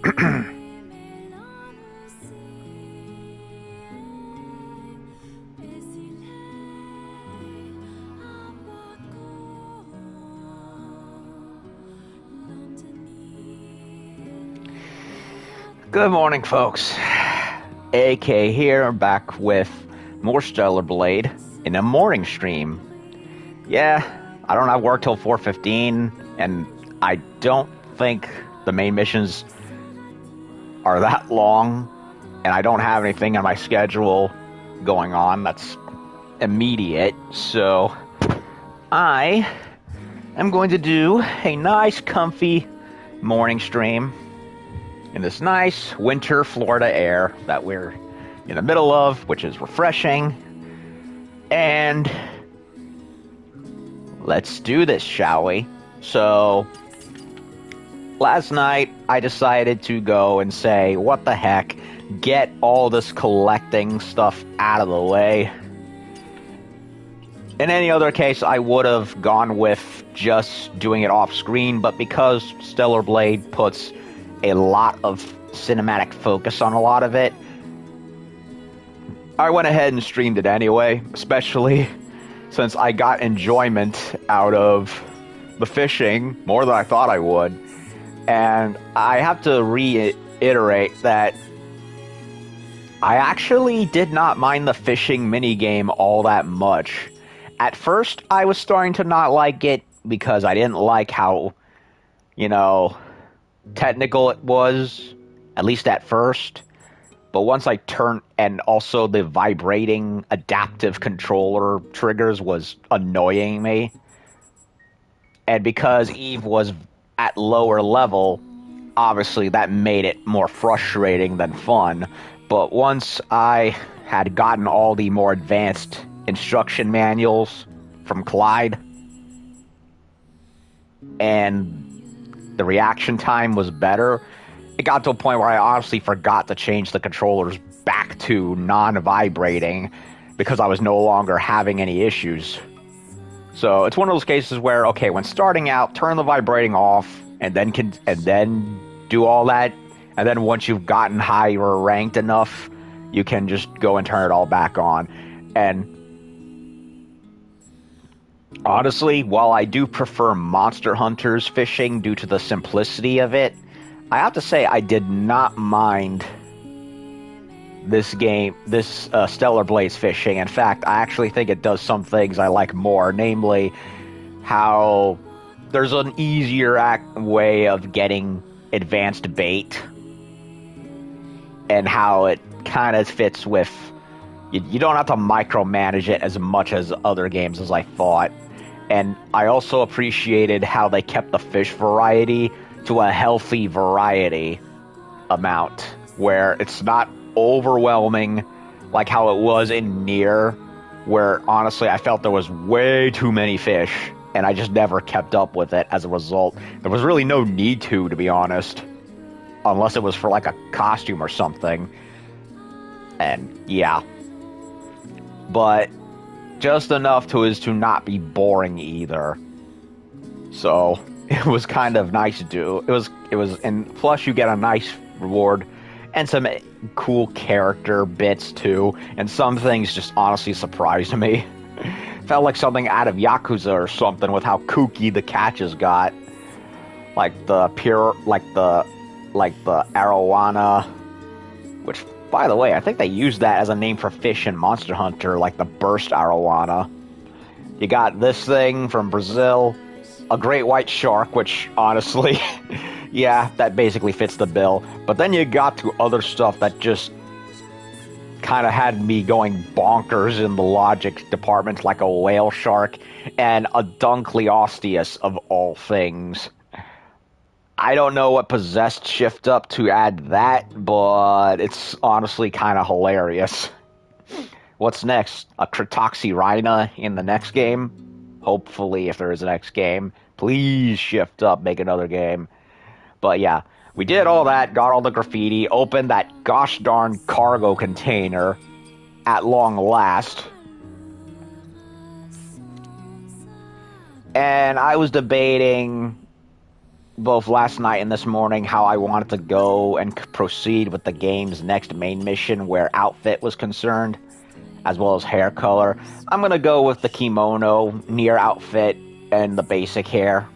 Good morning, folks. AK here, back with more Stellar Blade in a morning stream. Yeah, I don't have work till 4:15, and I don't think the main missions are that long, and I don't have anything on my schedule going on that's immediate, so I am going to do a nice, comfy morning stream in this nice winter Florida air that we're in the middle of, which is refreshing. And let's do this, shall we? So, last night I decided to go and say, what the heck, get all this collecting stuff out of the way. In any other case, I would have gone with just doing it off screen, but because Stellar Blade puts a lot of cinematic focus on a lot of it, I went ahead and streamed it anyway, especially since I got enjoyment out of the fishing more than I thought I would. And I have to reiterate that I actually did not mind the fishing minigame all that much. At first, I was starting to not like it because I didn't like how, technical it was, at least at first. But once I turned, and also the vibrating adaptive controller triggers was annoying me. And because Eve was at lower level, obviously that made it more frustrating than fun. But once I had gotten all the more advanced instruction manuals from Clyde, and the reaction time was better, it got to a point where I honestly forgot to change the controllers back to non-vibrating because I was no longer having any issues. So it's one of those cases where, okay, when starting out, turn the vibrating off, and then do all that, and then once you've gotten higher ranked enough, you can just go and turn it all back on. And honestly, while I do prefer Monster Hunter's fishing due to the simplicity of it, I have to say I did not mind this Stellar Blade's fishing. In fact, I actually think it does some things I like more, namely how there's an easier way of getting advanced bait, and how it kind of fits with, you don't have to micromanage it as much as other games as I thought. And I also appreciated how they kept the fish variety to a healthy variety amount, where it's not overwhelming like how it was in Nier, where honestly I felt there was way too many fish, and I just never kept up with it as a result. There was really no need to be honest, unless it was for like a costume or something. And yeah. But just enough to not be boring either. So it was kind of nice to do. It was, and plus you get a nice reward and some cool character bits too. And some things just honestly surprised me. Felt like something out of Yakuza or something with how kooky the catches got. Like the arowana, which, by the way, I think they used that as a name for fish in Monster Hunter, like the burst arowana. You got this thing from Brazil, a great white shark, which honestly, yeah, that basically fits the bill. But then you got to other stuff that just kind of had me going bonkers in the logic department, like a whale shark and a Dunkleosteus of all things. I don't know what possessed Shift Up to add that, but it's honestly kind of hilarious. What's next? A Kratoxy in the next game? Hopefully, if there is a next game. Please Shift Up, make another game. But yeah, we did all that, got all the graffiti, opened that gosh darn cargo container at long last. And I was debating both last night and this morning how I wanted to go and proceed with the game's next main mission where outfit was concerned, as well as hair color. I'm gonna go with the kimono, near outfit, and the basic hair.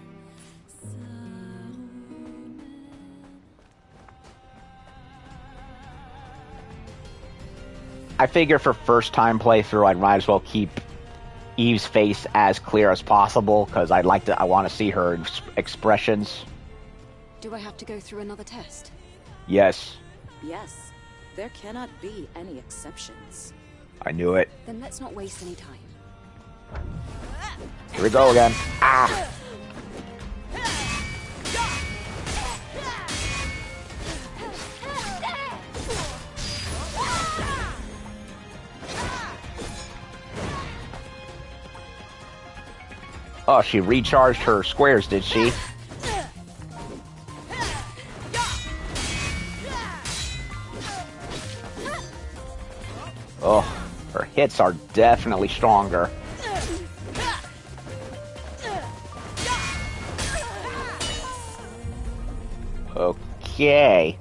I figure for first time playthrough, I might as well keep Eve's face as clear as possible because I want to see her expressions. Do I have to go through another test? Yes. Yes. There cannot be any exceptions. I knew it. Then let's not waste any time. Here we go again. Ah! Oh, she recharged her squares, did she? Oh, her hits are definitely stronger. Okay.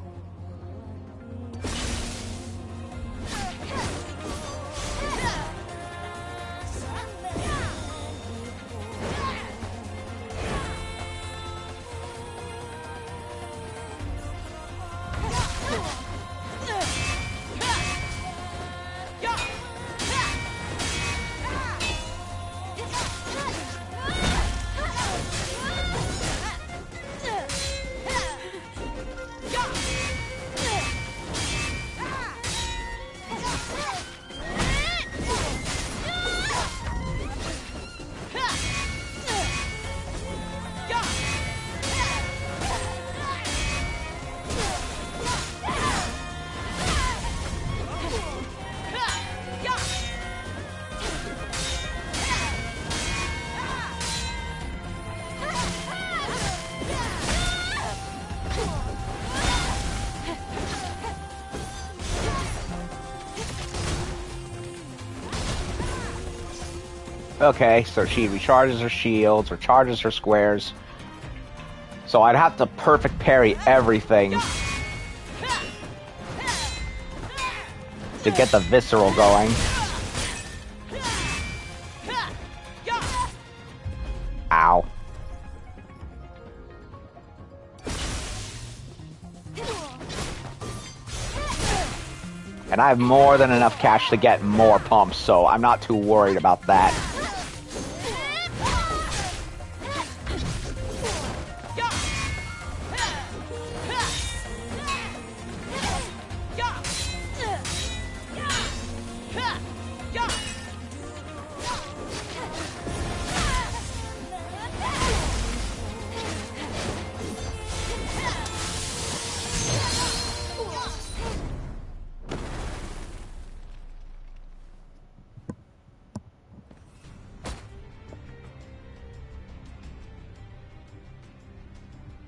Okay, so she recharges her shields, recharges her squares. So I'd have to perfect parry everything to get the visceral going. Ow. And I have more than enough cash to get more pumps, so I'm not too worried about that.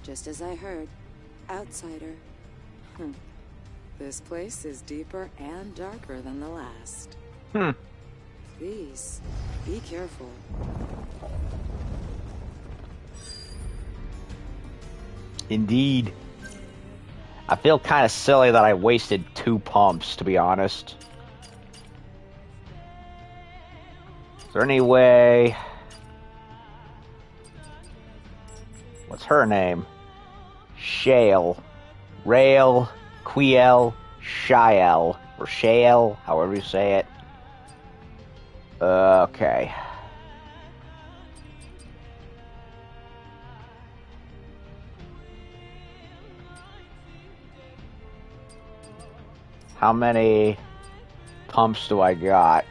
Just as I heard. Outsider. This place is deeper and darker than the last. Please, be careful. Indeed. I feel kind of silly that I wasted 2 pumps, to be honest. Is there any way... What's her name? Shale. Rail, Quiel, Shael. Or Shale, however you say it. Okay. How many pumps do I got?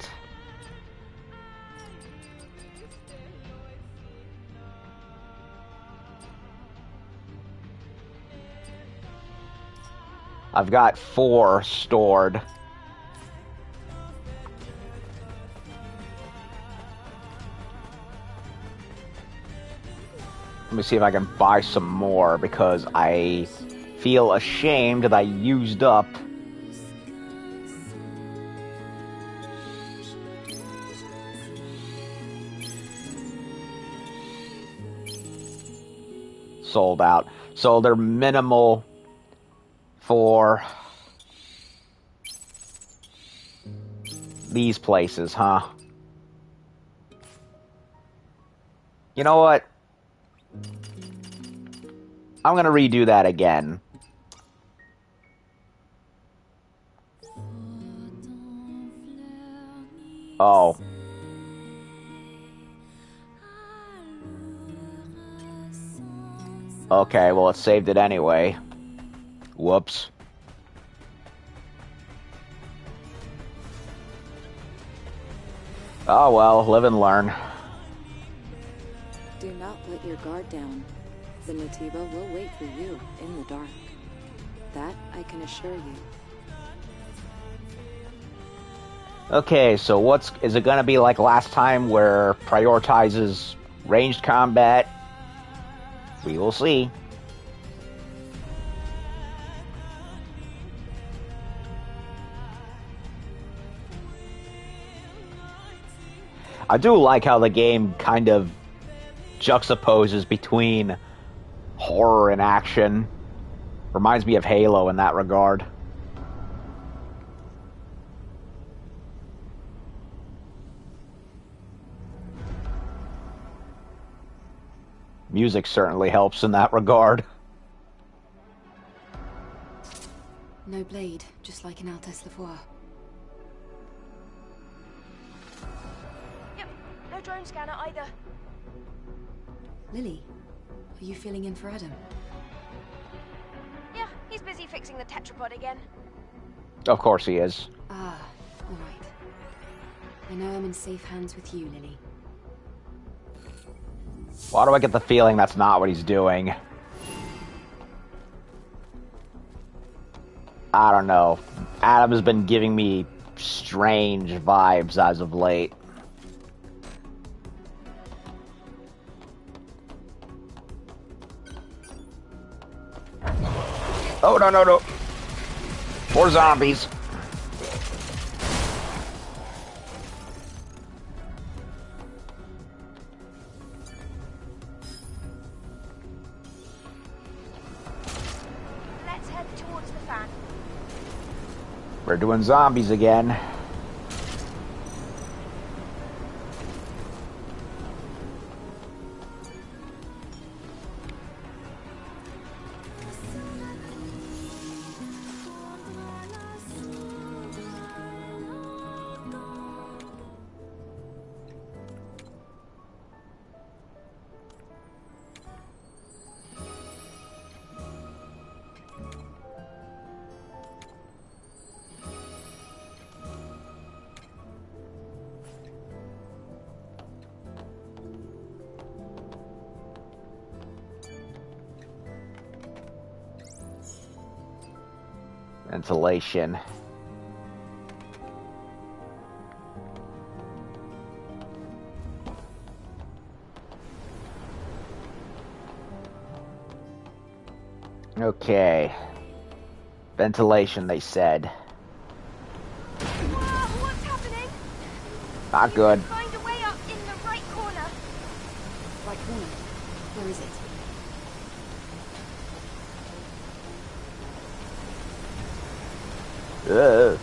I've got 4 stored. Let me see if I can buy some more because I feel ashamed that I used up sold out. So they're minimal for these places, huh? You know what? I'm gonna redo that again. Oh. Okay, well, it saved it anyway. Whoops. Oh well, live and learn. Do not let your guard down. The Nativo will wait for you in the dark. That I can assure you. Okay, so is it gonna be like last time where prioritizes ranged combat? We will see. I do like how the game kind of juxtaposes between horror and action. Reminds me of Halo in that regard. Music certainly helps in that regard. No blade, just like in Altesse Levoire. Yep, no drone scanner either. Lily, are you filling in for Adam? Yeah, he's busy fixing the tetrapod again. Of course he is. Ah, all right. I know I'm in safe hands with you, Lily. Why do I get the feeling that's not what he's doing? I don't know. Adam has been giving me strange vibes as of late. Oh, no, no, no. More zombies. Let's head towards the fan. We're doing zombies again. Ventilation. Okay. Ventilation, they said. Whoa, what's happening? Not good. Find a way up in the right corner. Right corner. Where is it? Ugh.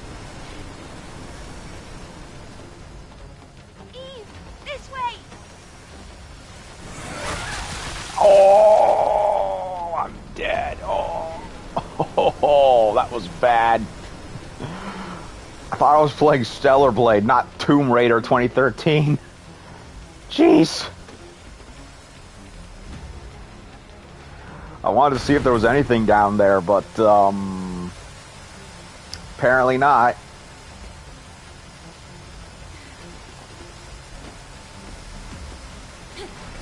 Eve, this way. Oh, I'm dead. Oh, that was bad. I thought I was playing Stellar Blade, not Tomb Raider 2013. Jeez. I wanted to see if there was anything down there, but apparently not.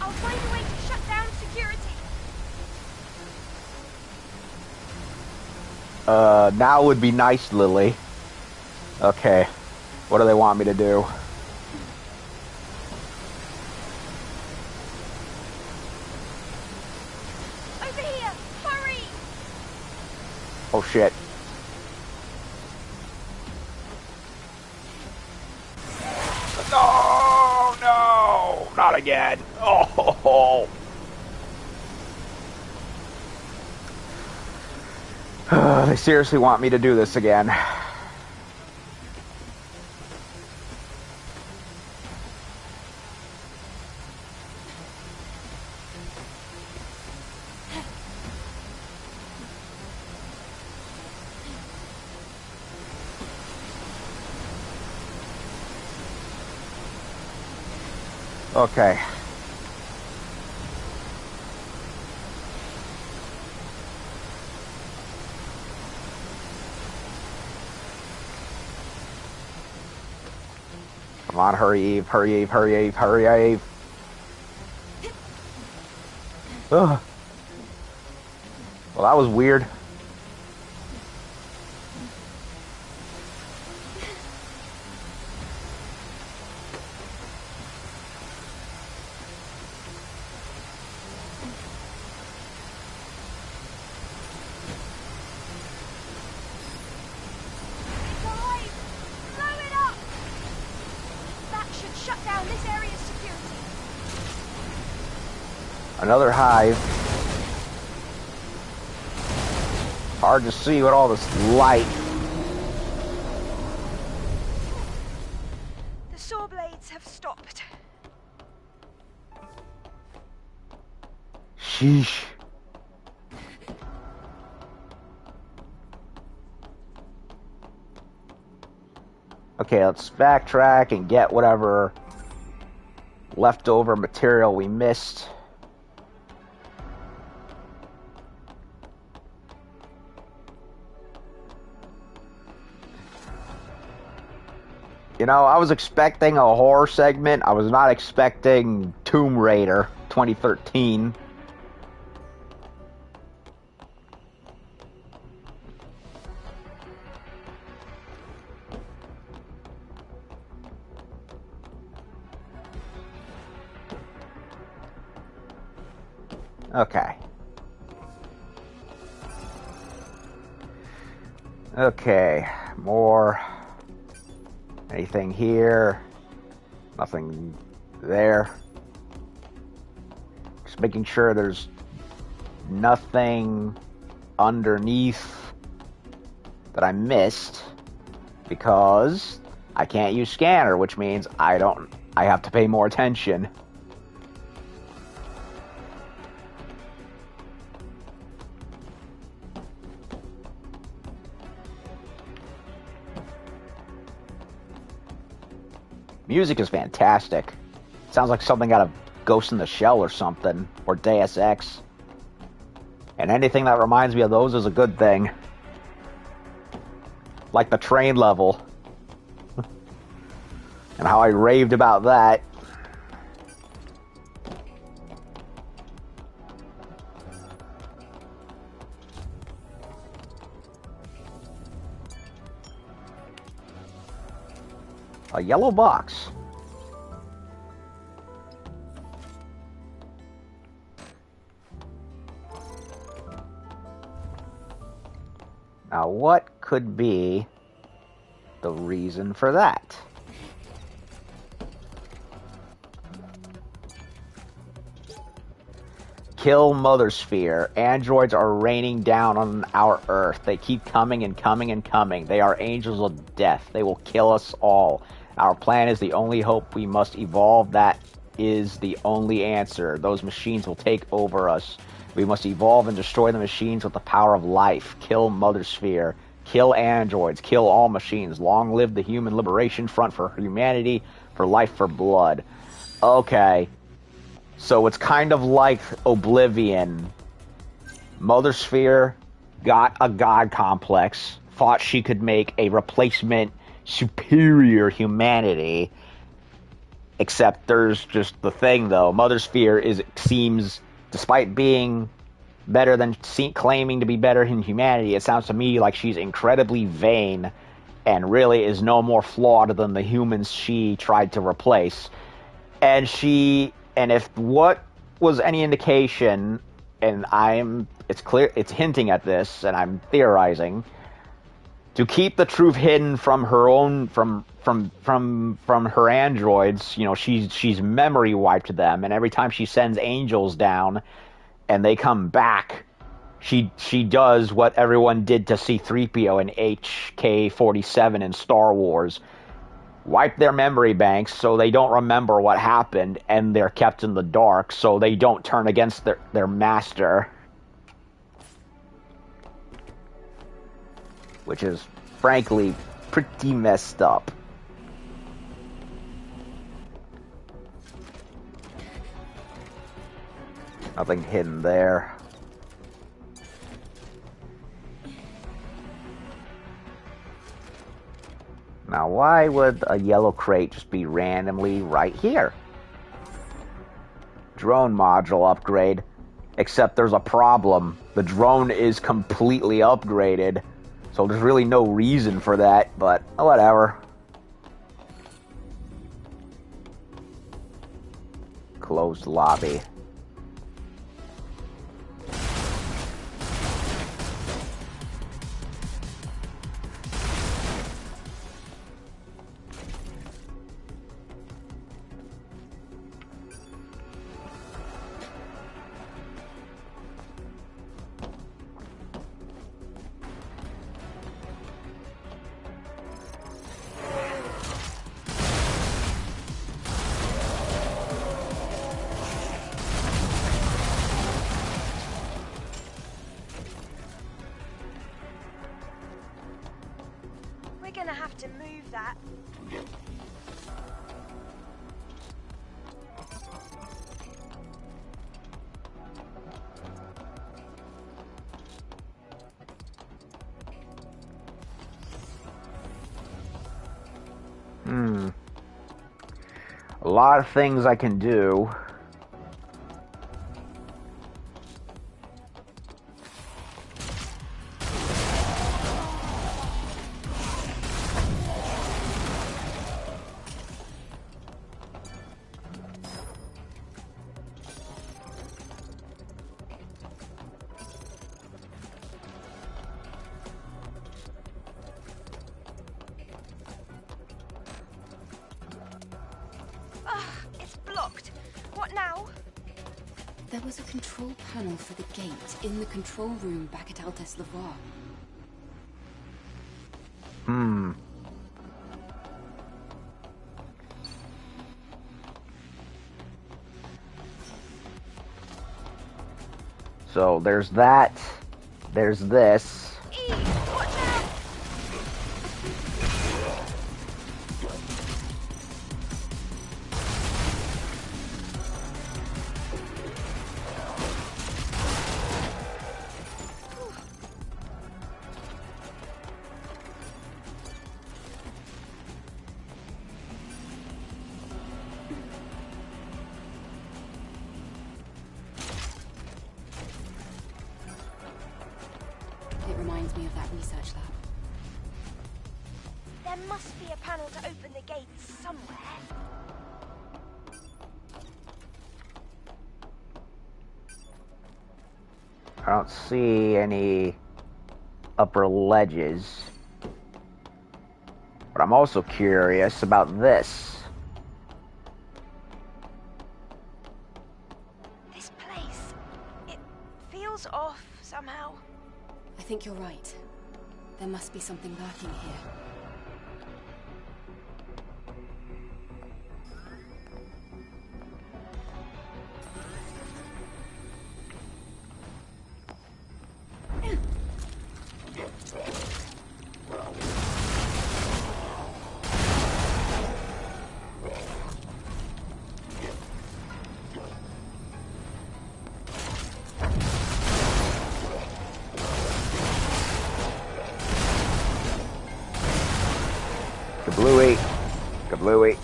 I'll find a way to shut down security. Now would be nice, Lily. Okay. What do they want me to do? Over here, hurry! Oh shit. No, no, not again. Oh, They seriously want me to do this again. Okay. Come on, hurry, Eve, hurry, Eve, hurry, Eve, hurry, Eve. Ugh. Well, that was weird. It's alive! Blow it up! That should shut down this area's security. Another hive. Hard to see with all this light. The saw blades have stopped. Sheesh. Okay, let's backtrack and get whatever leftover material we missed. You know, I was expecting a horror segment. I was not expecting Tomb Raider 2013. Okay. Okay, more. Anything here? Nothing there. Just making sure there's nothing underneath that I missed, because I can't use scanner, which means I have to pay more attention. Music is fantastic. Sounds like something out of Ghost in the Shell or something, or Deus Ex. And anything that reminds me of those is a good thing. Like the train level. And how I raved about that. A yellow box. Now, what could be the reason for that? Kill Mother Sphere. Androids are raining down on our Earth. They keep coming and coming and coming. They are angels of death. They will kill us all. Our plan is the only hope. We must evolve. That is the only answer. Those machines will take over us. We must evolve and destroy the machines with the power of life. Kill Mother Sphere. Kill androids. Kill all machines. Long live the Human Liberation Front for humanity, for life, for blood. Okay. So it's kind of like Oblivion. Mother Sphere got a god complex, thought she could make a replacement superior humanity, except there's just the thing, though. Mother Sphere seems, despite being better than claiming to be better in humanity, it sounds to me like she's incredibly vain and really is no more flawed than the humans she tried to replace. And if what was any indication, and it's clear, it's hinting at this, and I'm theorizing, to keep the truth hidden from her own, from her androids, you know, she's memory wiped them, and every time she sends angels down, and they come back, she does what everyone did to C-3PO in HK-47 in Star Wars. Wipe their memory banks so they don't remember what happened, and they're kept in the dark so they don't turn against their master. Which is, frankly, pretty messed up. Nothing hidden there. Now, why would a yellow crate just be randomly right here? Drone module upgrade. Except there's a problem. The drone is completely upgraded. So there's really no reason for that, but whatever. Closed lobby. We're gonna have to move that. A lot of things I can do. It's blocked. What now? There was a control panel for the gate in the control room back at Altesse Levoire. So there's that. There's this. Watch out! It reminds me of that research lab. There must be a panel to open the gates somewhere. I don't see any upper ledges. But I'm also curious about this. This place, it feels off somehow. I think you're right. There must be something lurking here. Kablooey. Kablooey.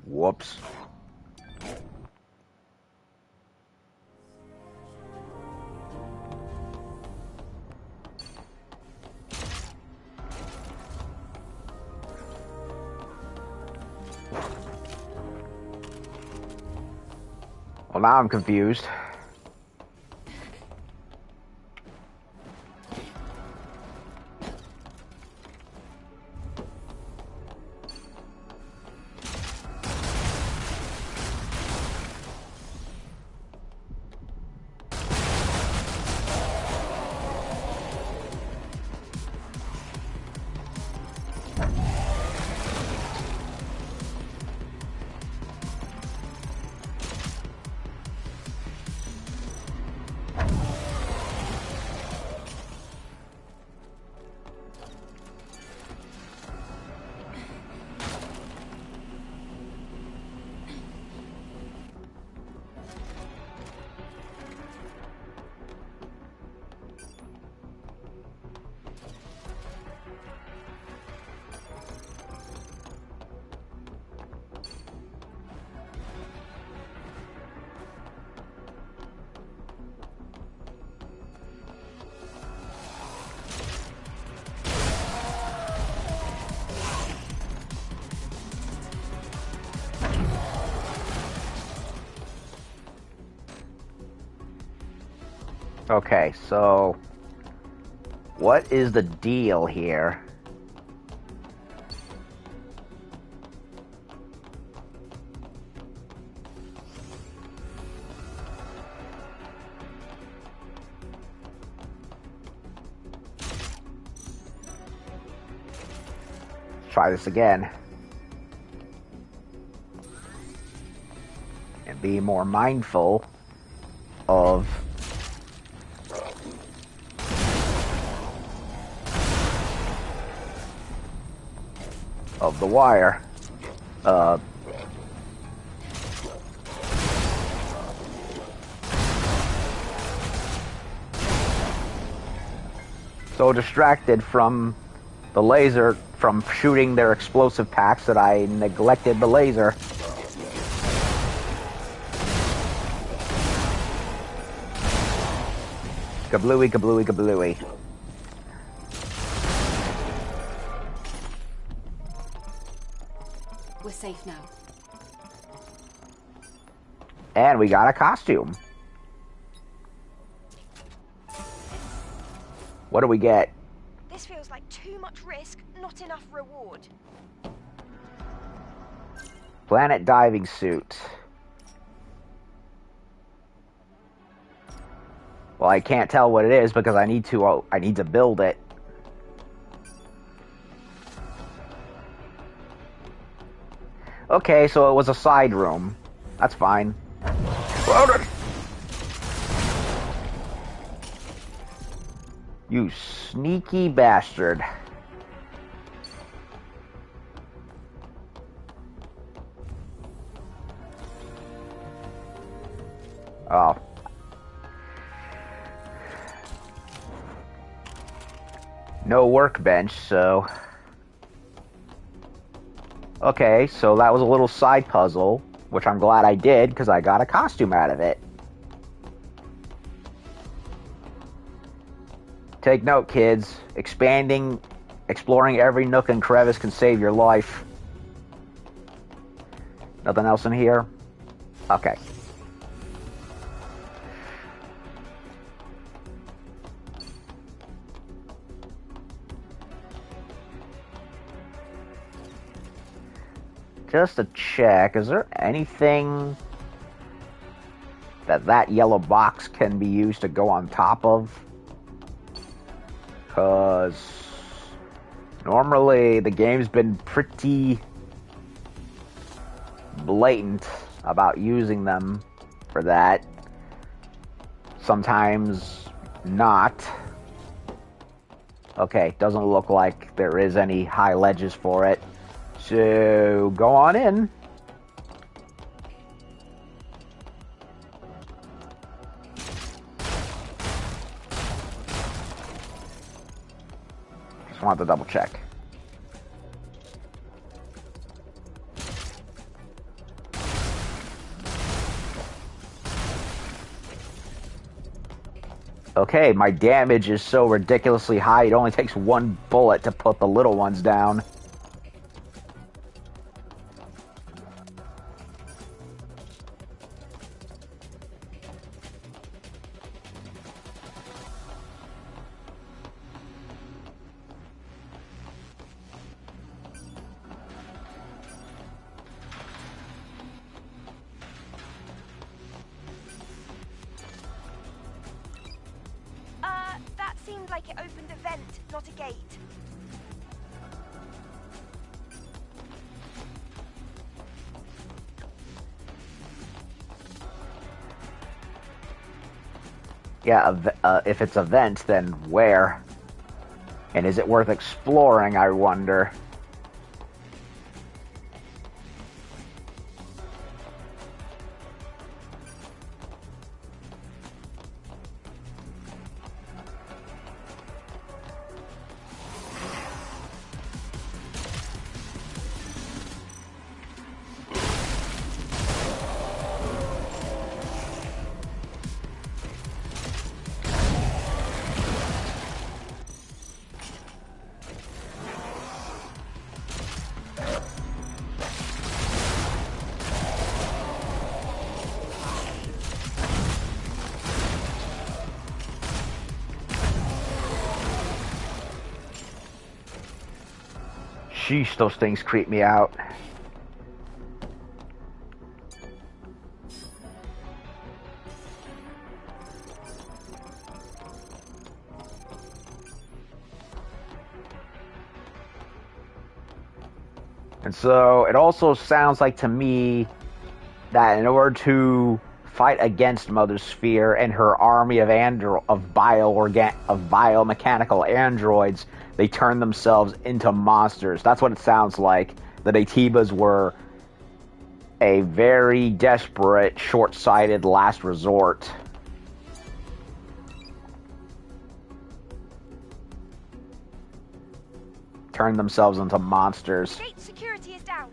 Whoops. Well, now I'm confused. Okay, so what is the deal here? Let's try this again. And be more mindful of the wire. So distracted from the laser, from shooting their explosive packs, that I neglected the laser. Kablooey, kablooey, kablooey. We're safe now. And we got a costume. What do we get? This feels like too much risk, not enough reward. Planet diving suit. Well, I can't tell what it is because I need to build it. Okay, so it was a side room. That's fine. You sneaky bastard. Oh. No workbench, so... Okay, so that was a little side puzzle, which I'm glad I did, because I got a costume out of it. Take note, kids. Exploring every nook and crevice can save your life. Nothing else in here? Okay. Just to check, is there anything that yellow box can be used to go on top of? Because normally the game's been pretty blatant about using them for that. Sometimes not. Okay, doesn't look like there is any high ledges for it. So, go on in. Just want to double check. Okay, my damage is so ridiculously high, it only takes one bullet to put the little ones down. That seemed like it opened a vent, not a gate. Yeah, if it's a vent, then where? And is it worth exploring, I wonder? Sheesh, those things creep me out. And so it also sounds like to me that in order to fight against Mother Sphere and her army of biomechanical androids, they turn themselves into monsters. That's what it sounds like. The Datibas were a very desperate, short-sighted last resort. Turn themselves into monsters. Gate security is down.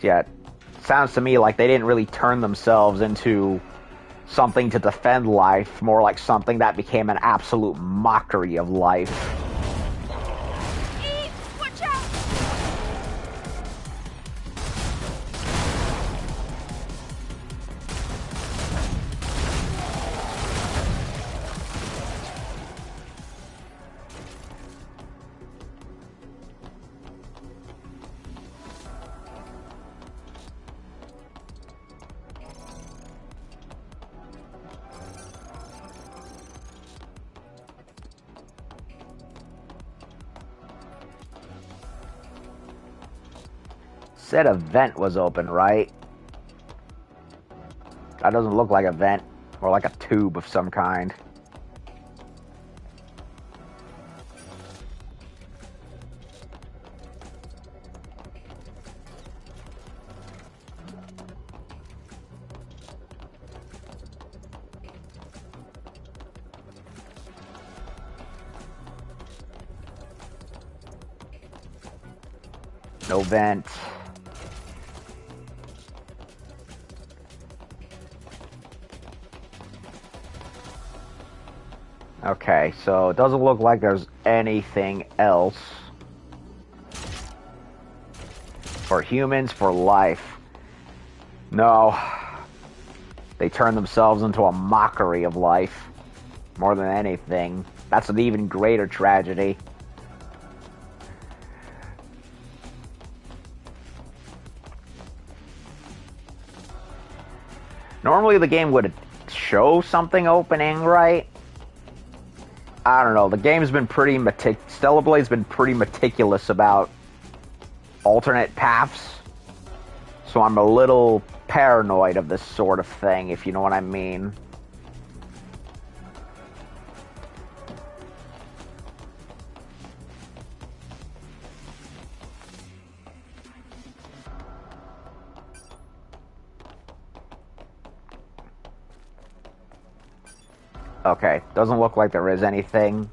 Yeah, it sounds to me like they didn't really turn themselves into something to defend life, more like something that became an absolute mockery of life. Eve, watch out! Said a vent was open, right? That doesn't look like a vent, or like a tube of some kind. No vent. Okay, so it doesn't look like there's anything else. For humans, for life. No. They turn themselves into a mockery of life. More than anything. That's an even greater tragedy. Normally the game would show something opening, right? I don't know. The game's been pretty Stellar Blade's been pretty meticulous about alternate paths. So I'm a little paranoid of this sort of thing, if you know what I mean. Okay, doesn't look like there is anything.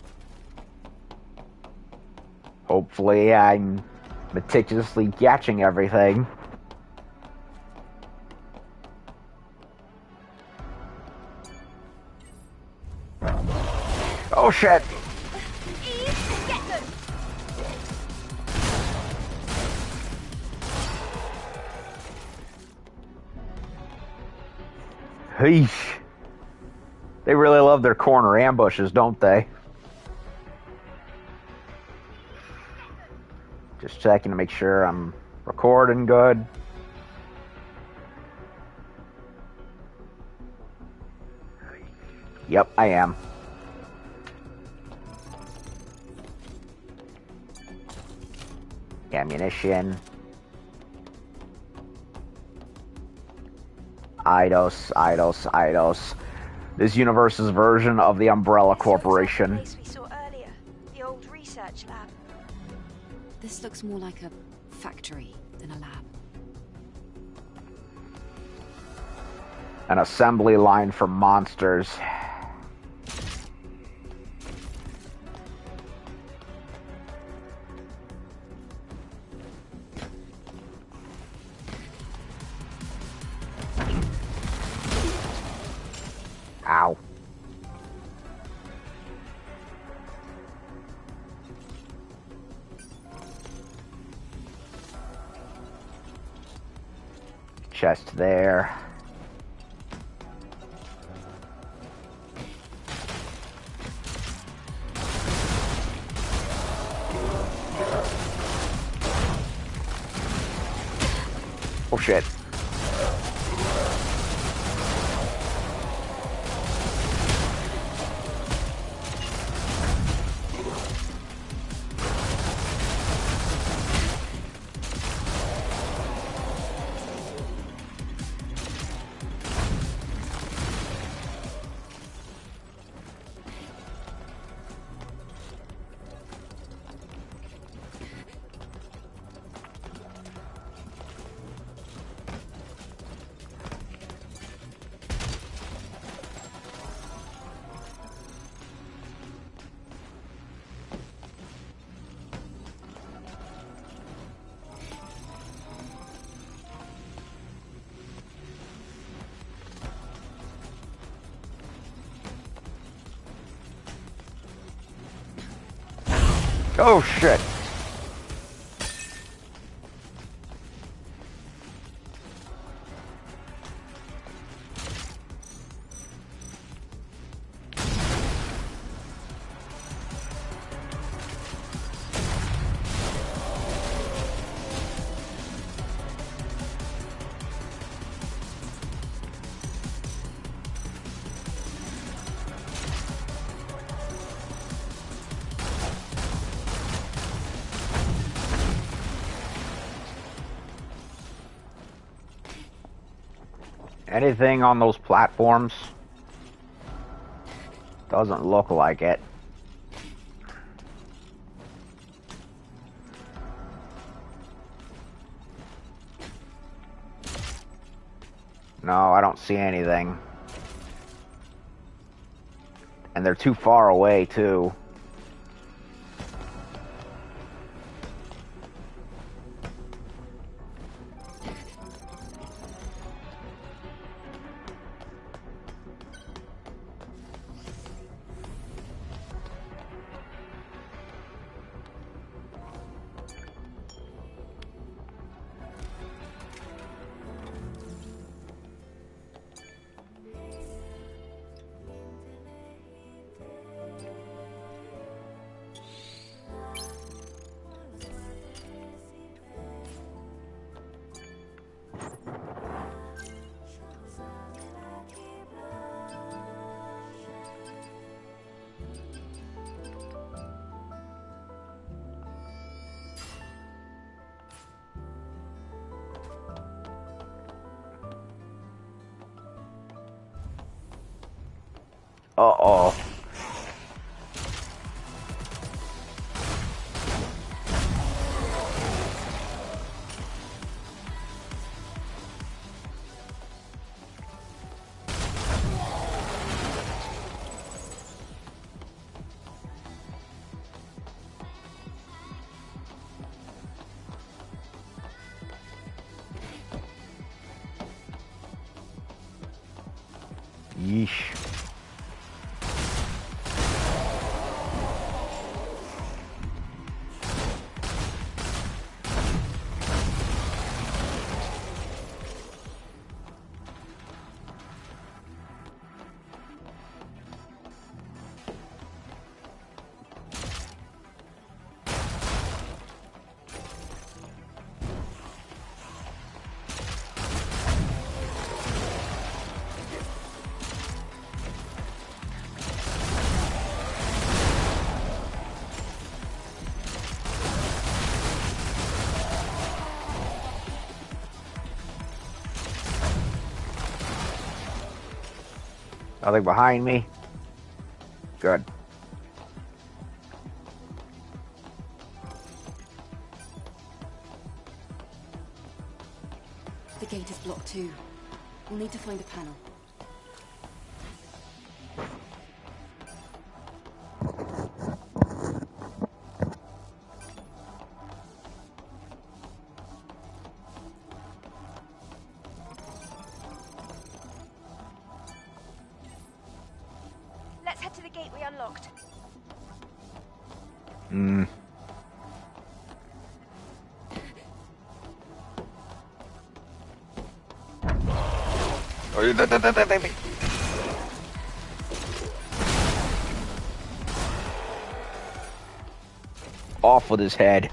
Hopefully I'm meticulously catching everything. Oh shit! Eve, get them! Heesh. They really love their corner ambushes, don't they? Just checking to make sure I'm recording good. Yep, I am. Ammunition. Eidos. This universe's version of the Umbrella This looks like the Corporation. place we saw earlier, the old research lab. This looks more like a factory than a lab. An assembly line for monsters. Ow. Chest there. Oh shit. Oh shit. Anything on those platforms? Doesn't look like it. No, I don't see anything. And they're too far away, too. Uh-oh. Yeesh. Nothing behind me. Good. The gate is blocked too. We'll need to find a panel. Let's head to the gate we unlocked. Off with his head.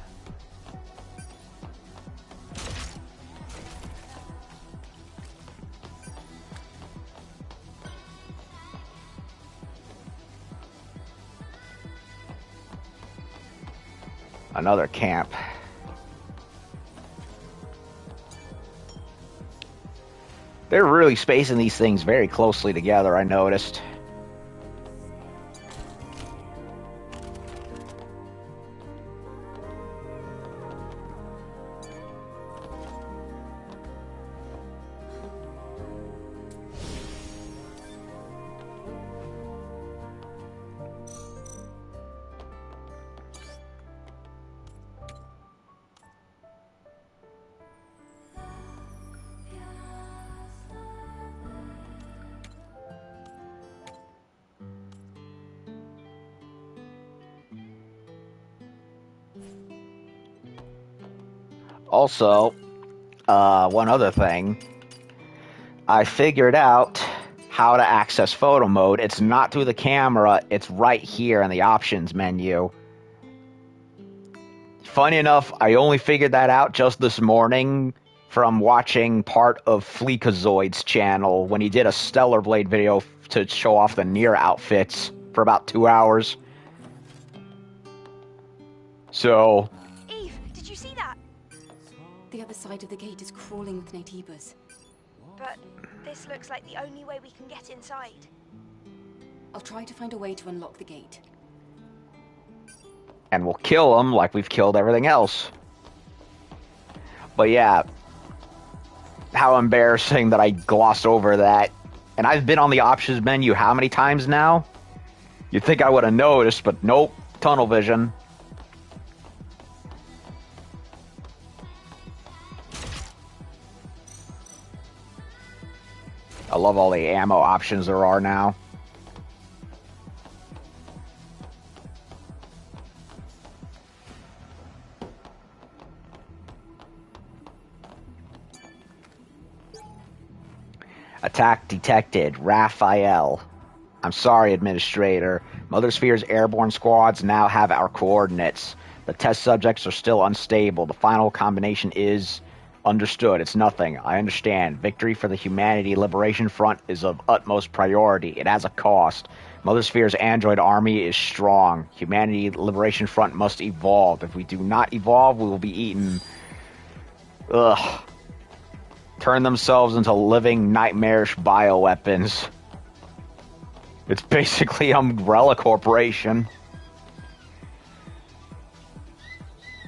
Another camp. They're really spacing these things very closely together, I noticed. Also, one other thing. I figured out how to access photo mode. It's not through the camera. It's right here in the options menu. Funny enough, I only figured that out just this morning from watching part of Fleekazoid's channel when he did a Stellar Blade video to show off the Nier outfits for about 2 hours. So... Eve, did you see that? The other side of the gate is crawling with Naytibas. But this looks like the only way we can get inside. I'll try to find a way to unlock the gate. And we'll kill them like we've killed everything else. But yeah, how embarrassing that I glossed over that. And I've been on the options menu how many times now? You'd think I would have noticed, but nope, tunnel vision. I love all the ammo options there are now. Attack detected. Raphael. I'm sorry, Administrator. Mother Sphere's airborne squads now have our coordinates. The test subjects are still unstable. The final combination is... Understood. It's nothing. I understand. Victory for the Humanity Liberation Front is of utmost priority. It has a cost. Mother Sphere's android army is strong. Humanity Liberation Front must evolve. If we do not evolve, we will be eaten. Ugh. Turn themselves into living, nightmarish bioweapons. It's basically Umbrella Corporation.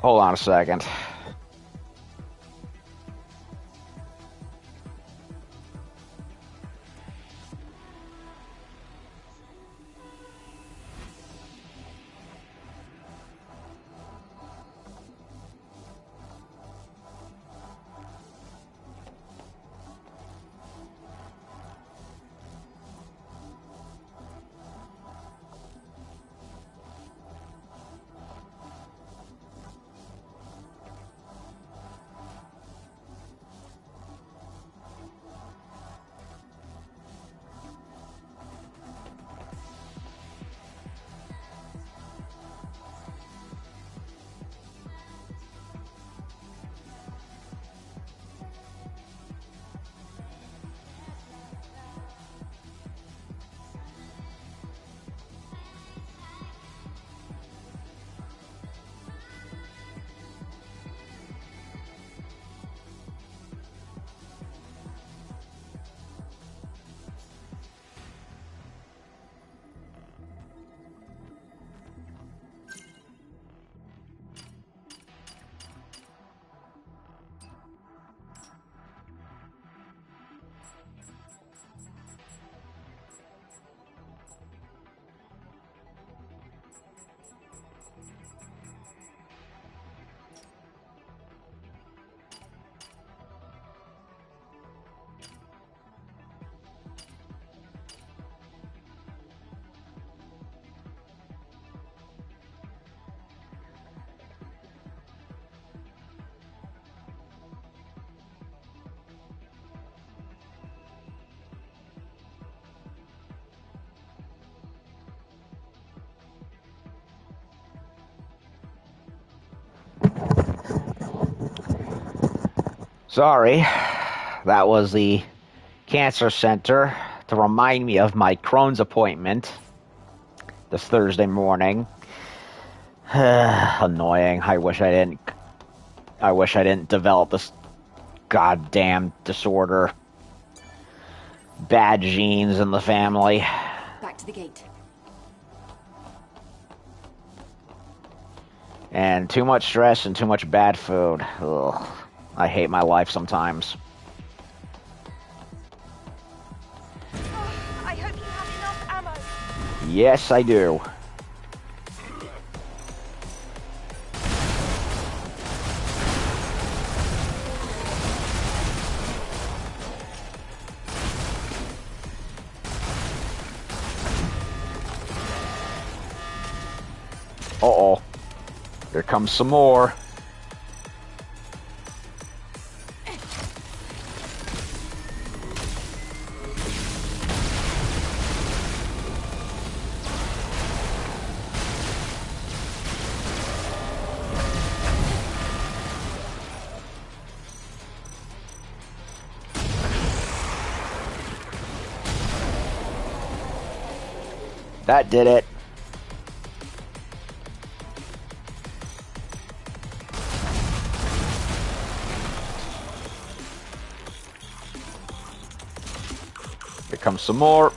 Hold on a second. Sorry. That was the cancer center to remind me of my Crohn's appointment this Thursday morning. Annoying. I wish I didn't develop this goddamn disorder. Bad genes in the family. Back to the gate. And too much stress and too much bad food. Ugh. I hate my life sometimes. I hope you have enough ammo. Yes, I do. Uh-oh. Here comes some more. That did it. Here comes some more.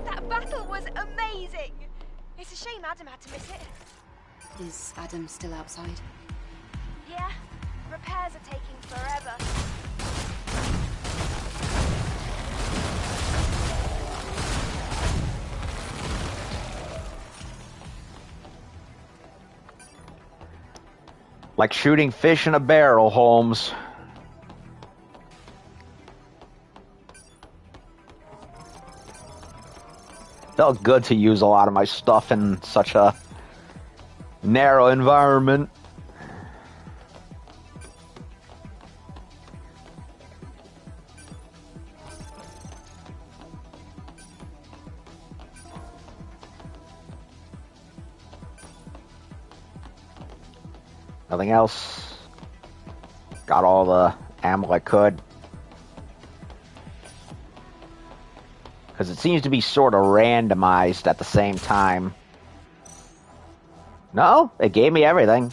That battle was amazing. It's a shame Adam had to miss it. Is Adam still outside? Yeah, repairs are taking forever. Like shooting fish in a barrel, Holmes. Felt good to use a lot of my stuff in such a narrow environment. Nothing else. Got all the ammo I could. Because it seems to be sort of randomized at the same time. No, it gave me everything.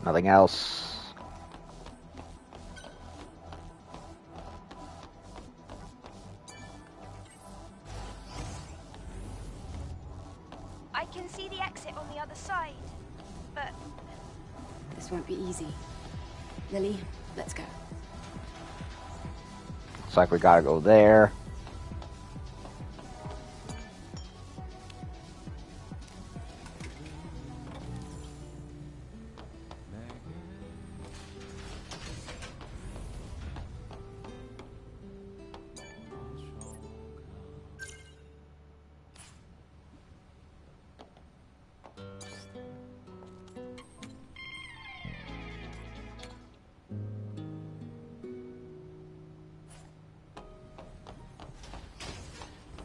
Nothing else. I can see the exit on the other side, but This won't be easy. Lily, let's go. Looks like we gotta go there.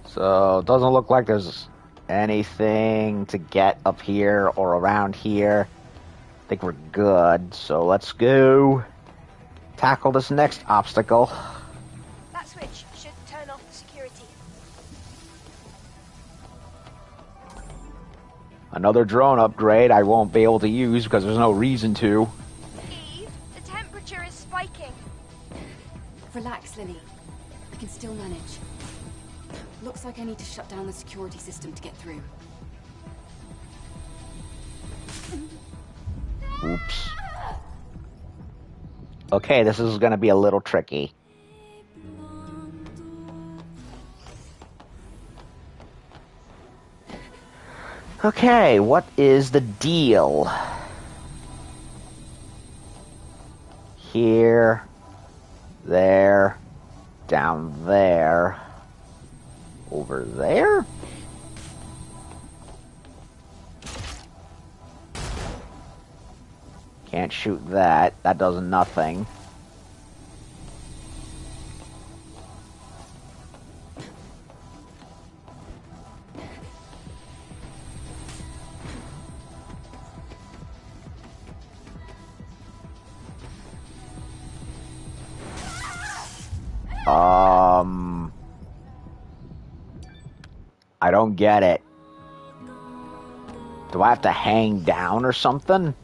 So, it doesn't look like there's anything to get up here or around here. I think we're good, so let's go tackle this next obstacle. that switch should turn off the security. Another drone upgrade I won't be able to use because there's no reason to. Eve, the temperature is spiking. Relax, Lily. I can still manage. Looks like I need to shut down the security system to get through. Oops. Okay, this is gonna be a little tricky. Okay, what is the deal? Here, there, down there. Over there? Can't shoot that. That does nothing. I don't get it. Do I have to hang down or something?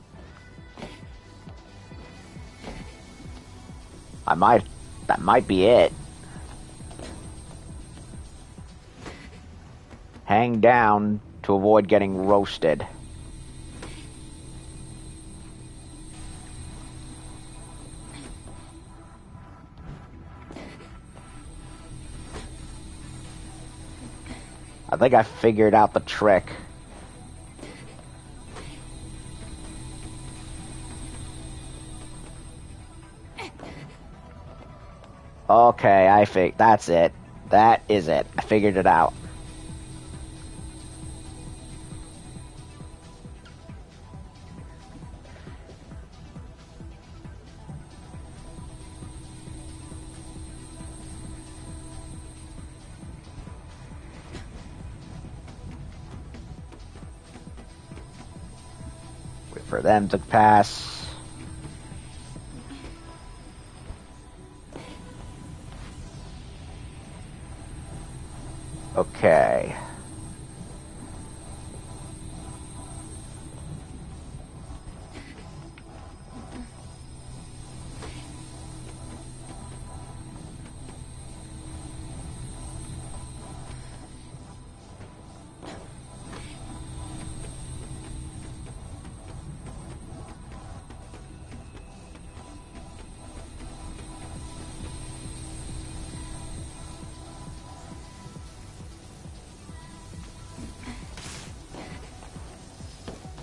That might be it. Hang down to avoid getting roasted. I think I figured out the trick. Okay, that's it. That is it. I figured it out. Wait for them to pass. Okay.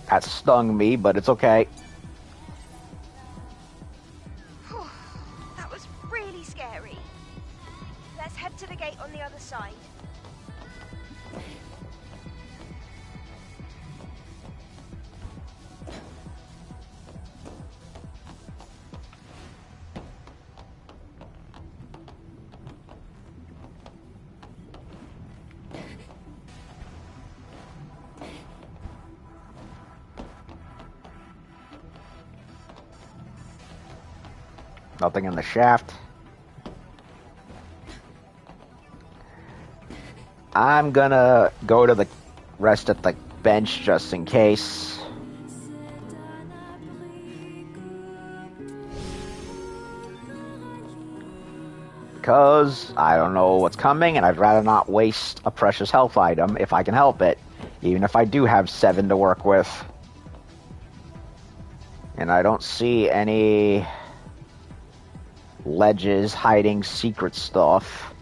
That stung me, but it's okay. That was really scary. Let's head to the gate on the other side. Nothing in the shaft. I'm gonna go to the rest at the bench just in case. Because I don't know what's coming and I'd rather not waste a precious health item if I can help it. Even if I do have 7 to work with. And I don't see any ledges hiding secret stuff.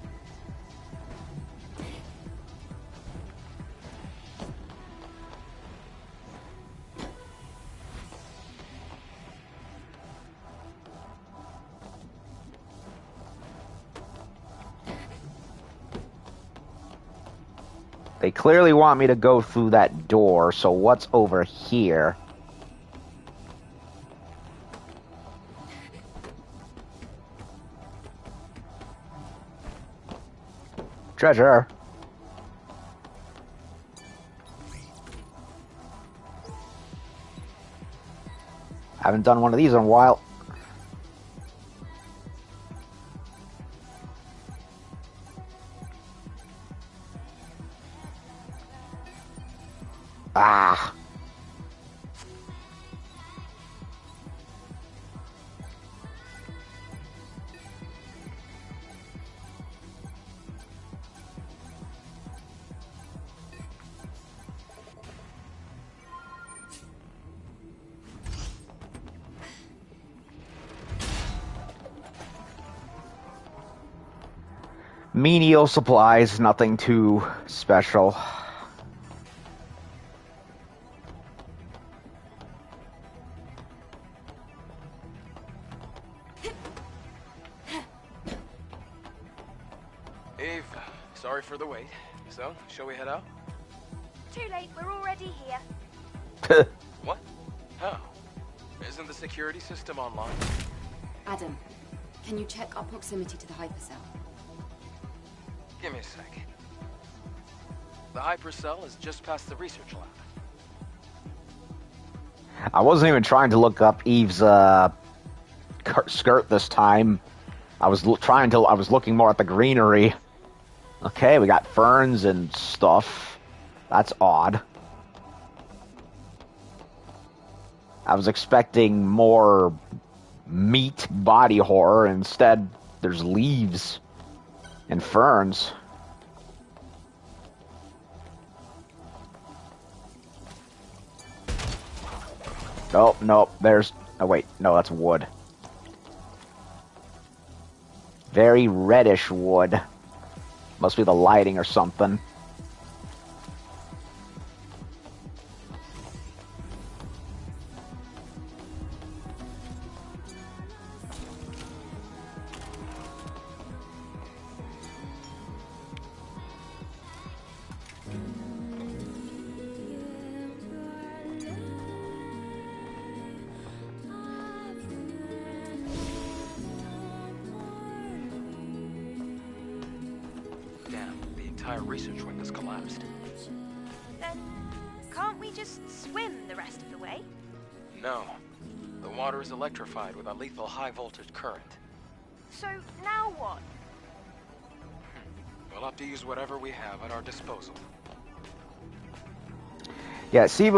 They clearly want me to go through that door, so what's over here? Treasure. Haven't done one of these in a while. Ah. Menial supplies, nothing too special. Eve, Sorry for the wait. So, shall we head out? Too late, we're already here. What? How? Isn't the security system online? Adam, can you check our proximity to the hypercell? Give me a sec. The hypercell is just past the research lab. I wasn't even trying to look up Eve's skirt this time. I was looking more at the greenery. Okay, we got ferns and stuff. That's odd. I was expecting more meat body horror. Instead, there's leaves and ferns. Nope, nope, there's... Oh, wait, no, that's wood. Very reddish wood. Must be the lighting or something. Research wing has collapsed. Then, can't we just swim the rest of the way? No. The water is electrified with a lethal high-voltage current. So, now what? We'll have to use whatever we have at our disposal. Yeah, see,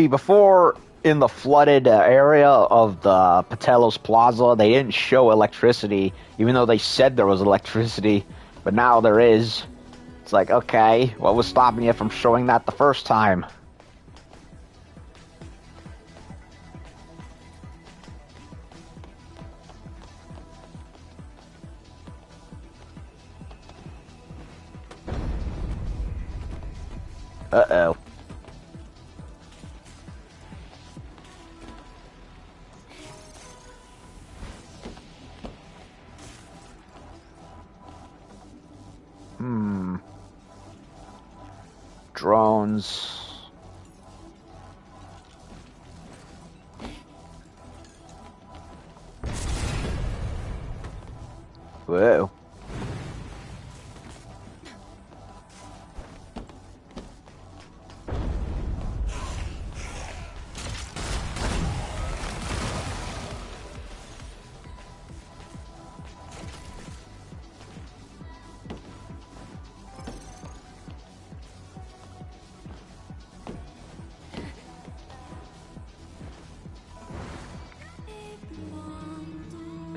before in the flooded area of the Patelos Plaza, they didn't show electricity, even though they said there was electricity, but now there is. It's like, okay, what was stopping you from showing that the first time? Uh-oh. Drones. Whoa.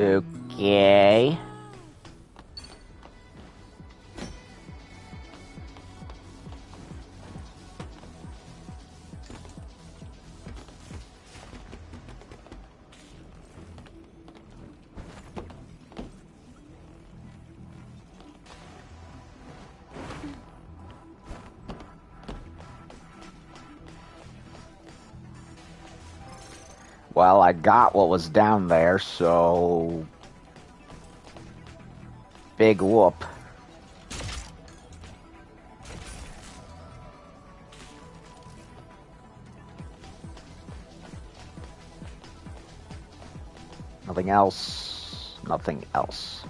Okay. Well, I got what was down there, so... Big whoop. Nothing else. Nothing else.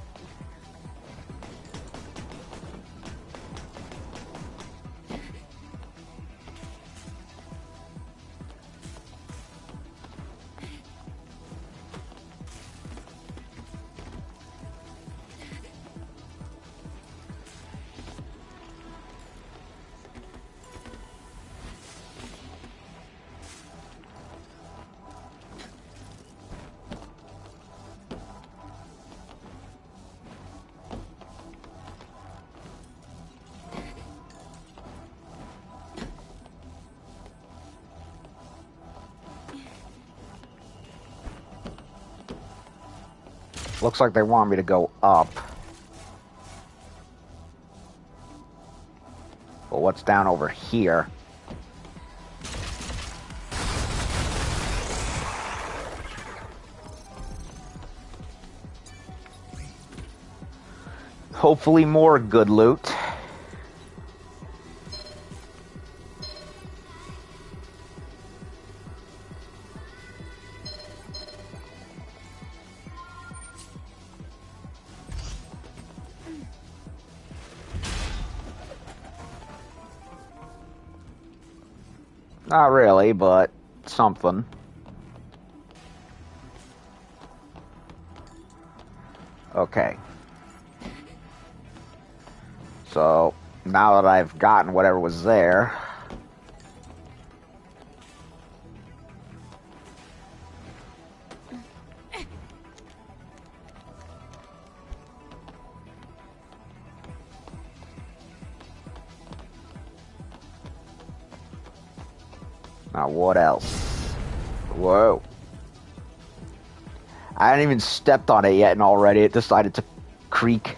Looks like they want me to go up. But what's down over here? Hopefully more good loot. Not really, but something. Okay. So, now that I've gotten whatever was there... Now, what else? Whoa. I hadn't even stepped on it yet, and already it decided to creak.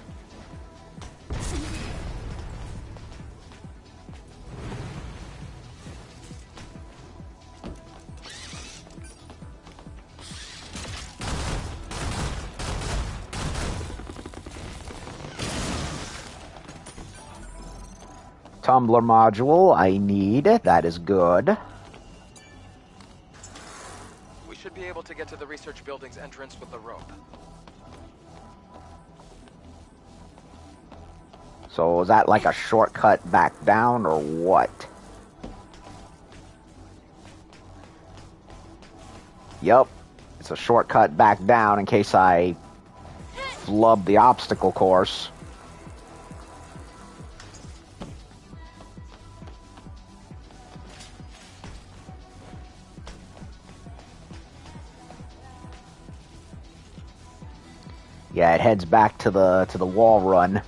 Tumbler module, I need. That is good. We should be able to get to the research building's entrance with the rope. So is that like a shortcut back down, or what? Yep. It's a shortcut back down in case I flub the obstacle course. Yeah, it heads back to the wall run.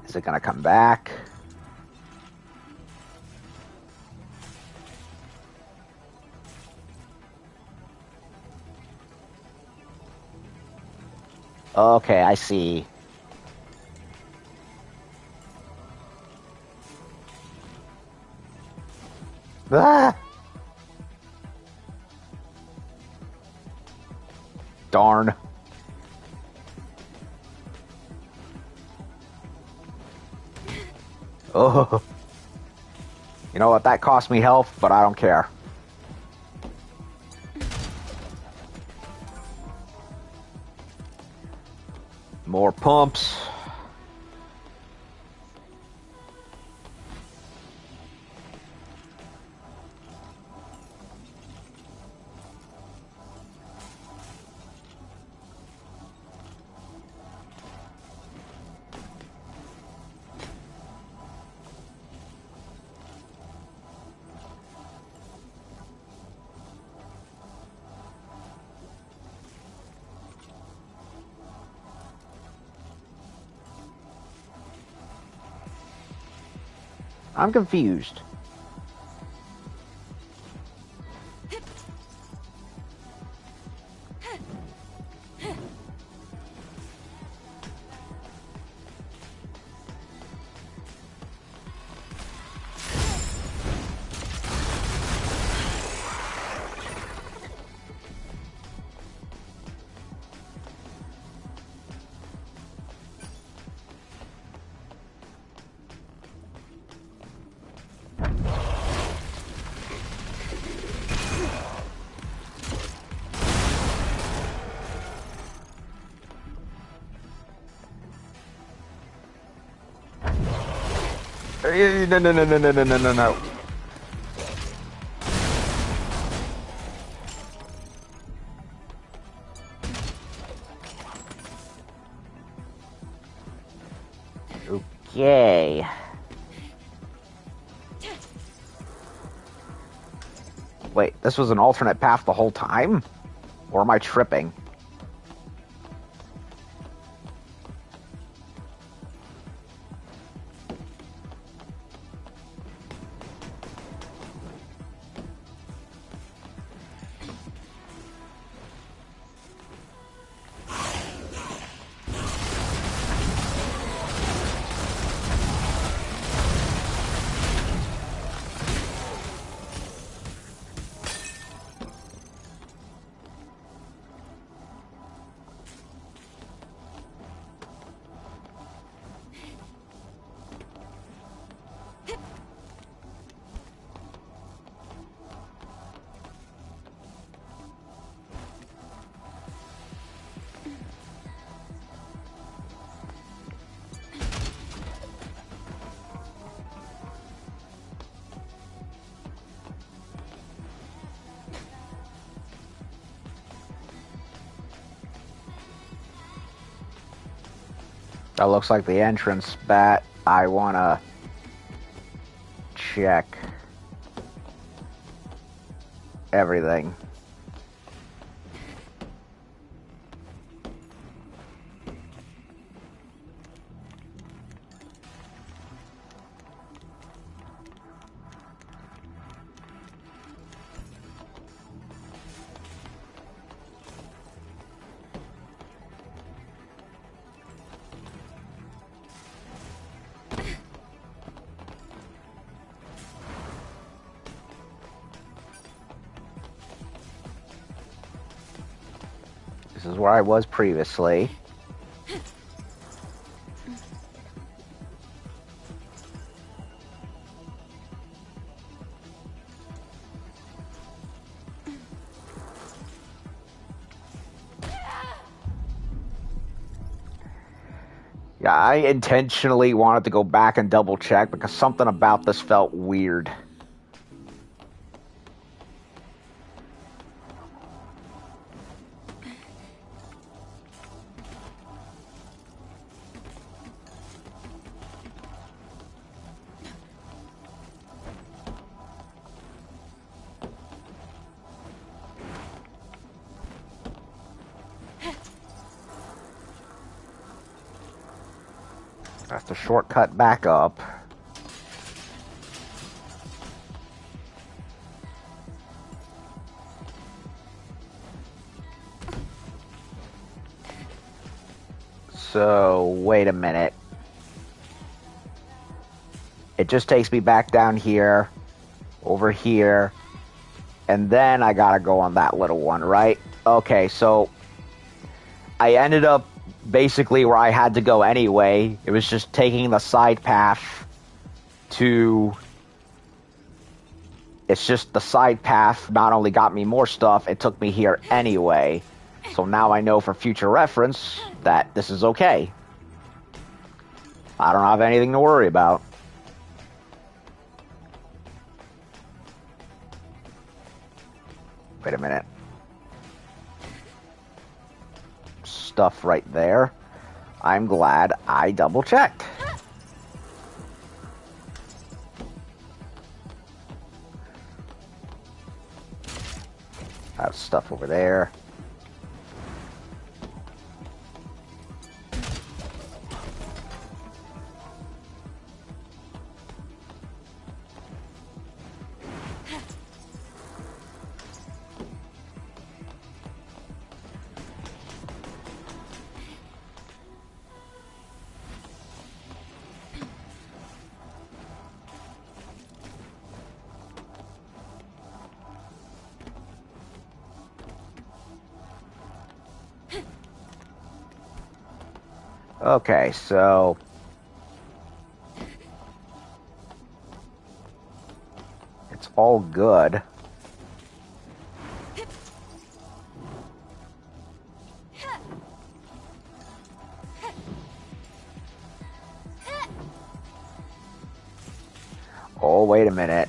Is it gonna come back? Okay, I see. Ah! Darn. Oh. You know what? That cost me health, but I don't care. More pumps. I'm confused. No. Okay. Wait, this was an alternate path the whole time? Or am I tripping? That looks like the entrance, Bat. I wanna check everything. This is where I was previously. Yeah, I intentionally wanted to go back and double check because something about this felt weird. That's the shortcut back up. So, wait a minute. It just takes me back down here, over here, and then I gotta go on that little one, right? Okay, so I ended up basically where I had to go anyway. It was just taking the side path to... It's just the side path not only got me more stuff, it took me here anyway. So now I know for future reference that this is okay. I don't have anything to worry about. Wait a minute. Stuff right there. I'm glad I double checked. I have stuff over there. Okay, so... It's all good. Oh, wait a minute.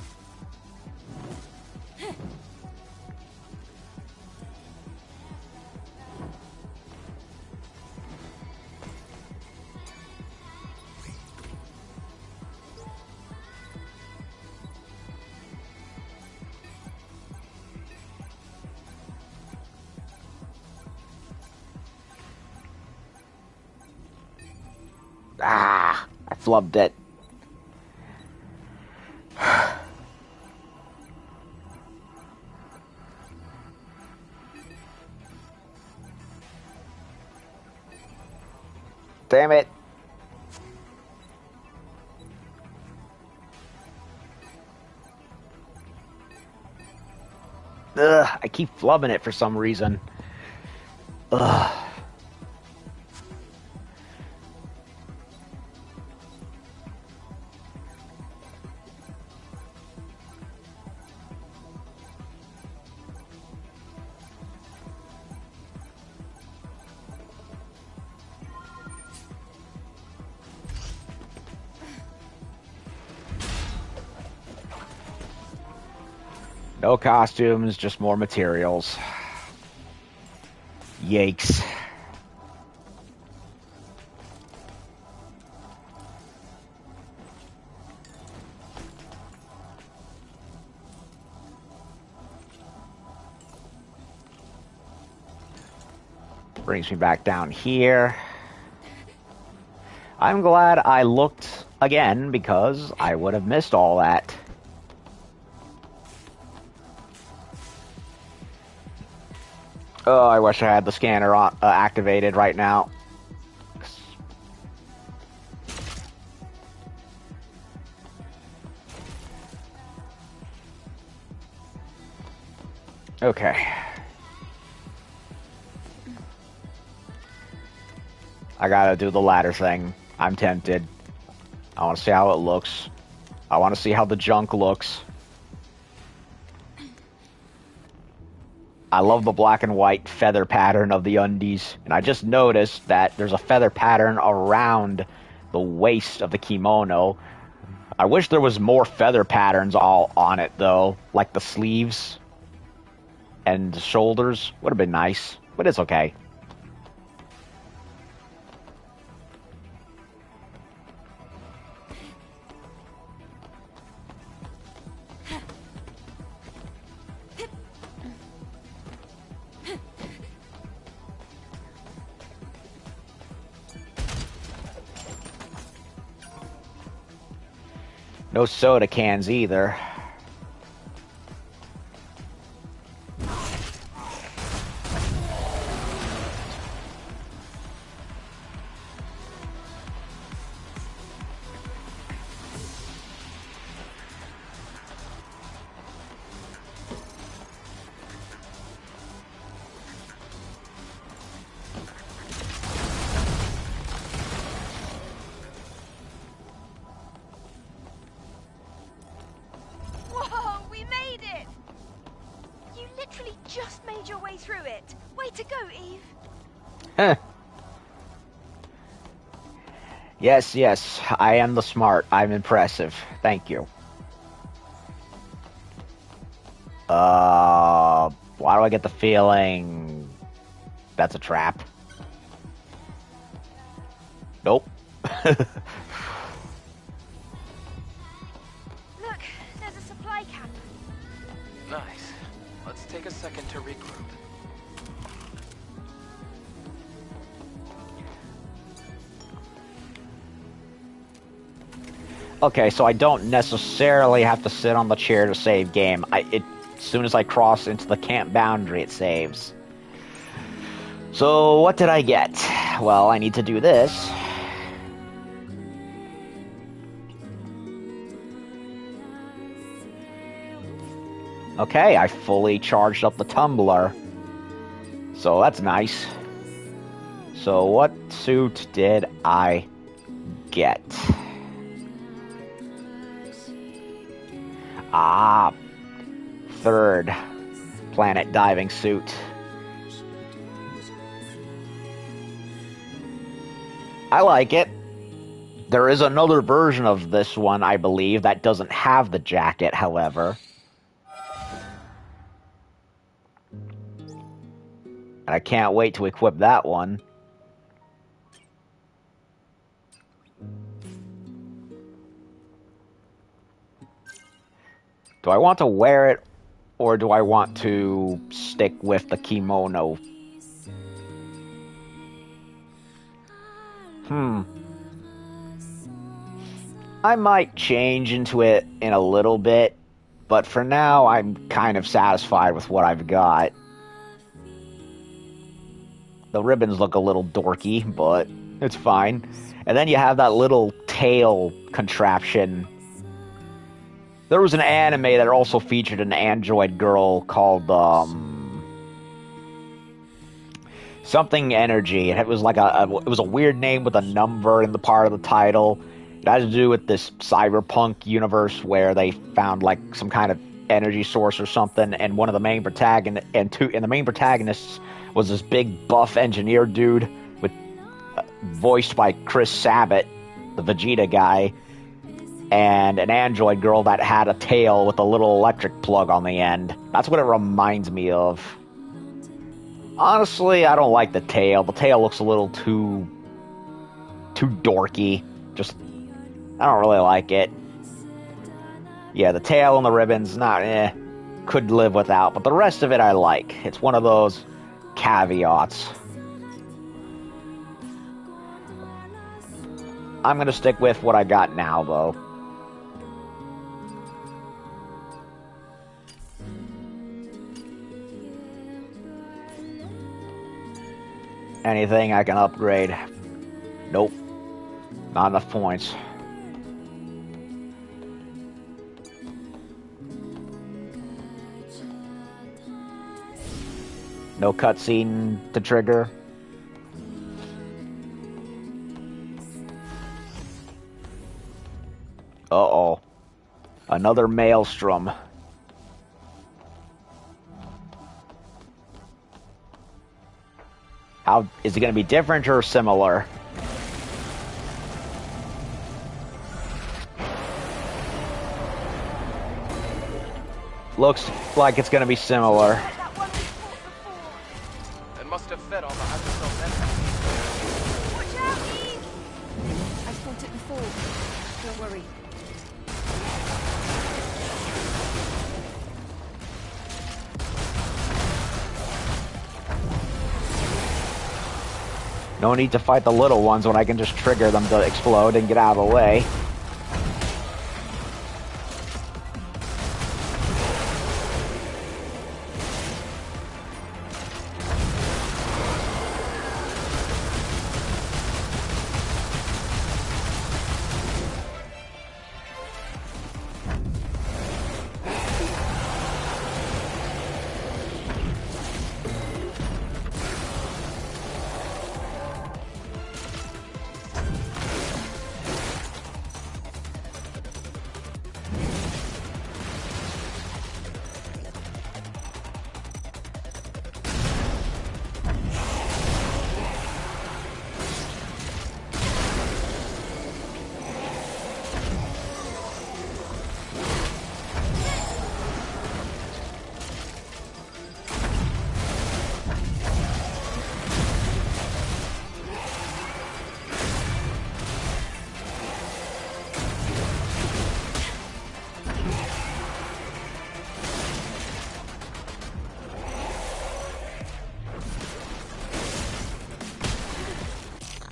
Ah, I flubbed it. Damn it. Ugh, I keep flubbing it for some reason. Ugh. No costumes, just more materials. Yikes. Brings me back down here. I'm glad I looked again, because I would have missed all that. Oh, I wish I had the scanner activated right now. Okay. I gotta do the ladder thing. I'm tempted. I want to see how it looks. I want to see how the junk looks. I love the black and white feather pattern of the undies. And I just noticed that there's a feather pattern around the waist of the kimono. I wish there was more feather patterns all on it, though. Like the sleeves and the shoulders. Would have been nice. But it's okay. No soda cans either. Yes, yes, I am the smart. I'm impressive. Thank you. Why do I get the feeling that's a trap? Nope. Look, there's a supply camp. Nice. Let's take a second to regroup. Okay, so I don't necessarily have to sit on the chair to save game. As soon as I cross into the camp boundary, it saves. So, what did I get? Well, I need to do this. Okay, I fully charged up the tumbler. So, that's nice. So, what suit did I get? Ah, third planet diving suit. I like it. There is another version of this one, I believe, that doesn't have the jacket, however. And I can't wait to equip that one. Do I want to wear it, or do I want to stick with the kimono? I might change into it in a little bit, but for now I'm kind of satisfied with what I've got. The ribbons look a little dorky, but it's fine. And then you have that little tail contraption. There was an anime that also featured an android girl called something energy. It was like it was a weird name with a number in the part of the title. It had to do with this cyberpunk universe where they found like some kind of energy source or something, and one of the main the main protagonists was this big buff engineer dude with voiced by Chris Sabat, the Vegeta guy. And an android girl that had a tail with a little electric plug on the end. That's what it reminds me of. Honestly, I don't like the tail. The tail looks a little too dorky. I don't really like it. Yeah, the tail and the ribbons, could live without. But the rest of it I like. It's one of those caveats. I'm gonna stick with what I got now, though. Anything I can upgrade? Nope. Not enough points. No cutscene to trigger. Uh-oh. Another maelstrom. How is it going to be different or similar? Looks like it's going to be similar. It must have fed all the hypercell network. Watch out, Eve! I fought it before. Don't worry. No need to fight the little ones when I can just trigger them to explode and get out of the way.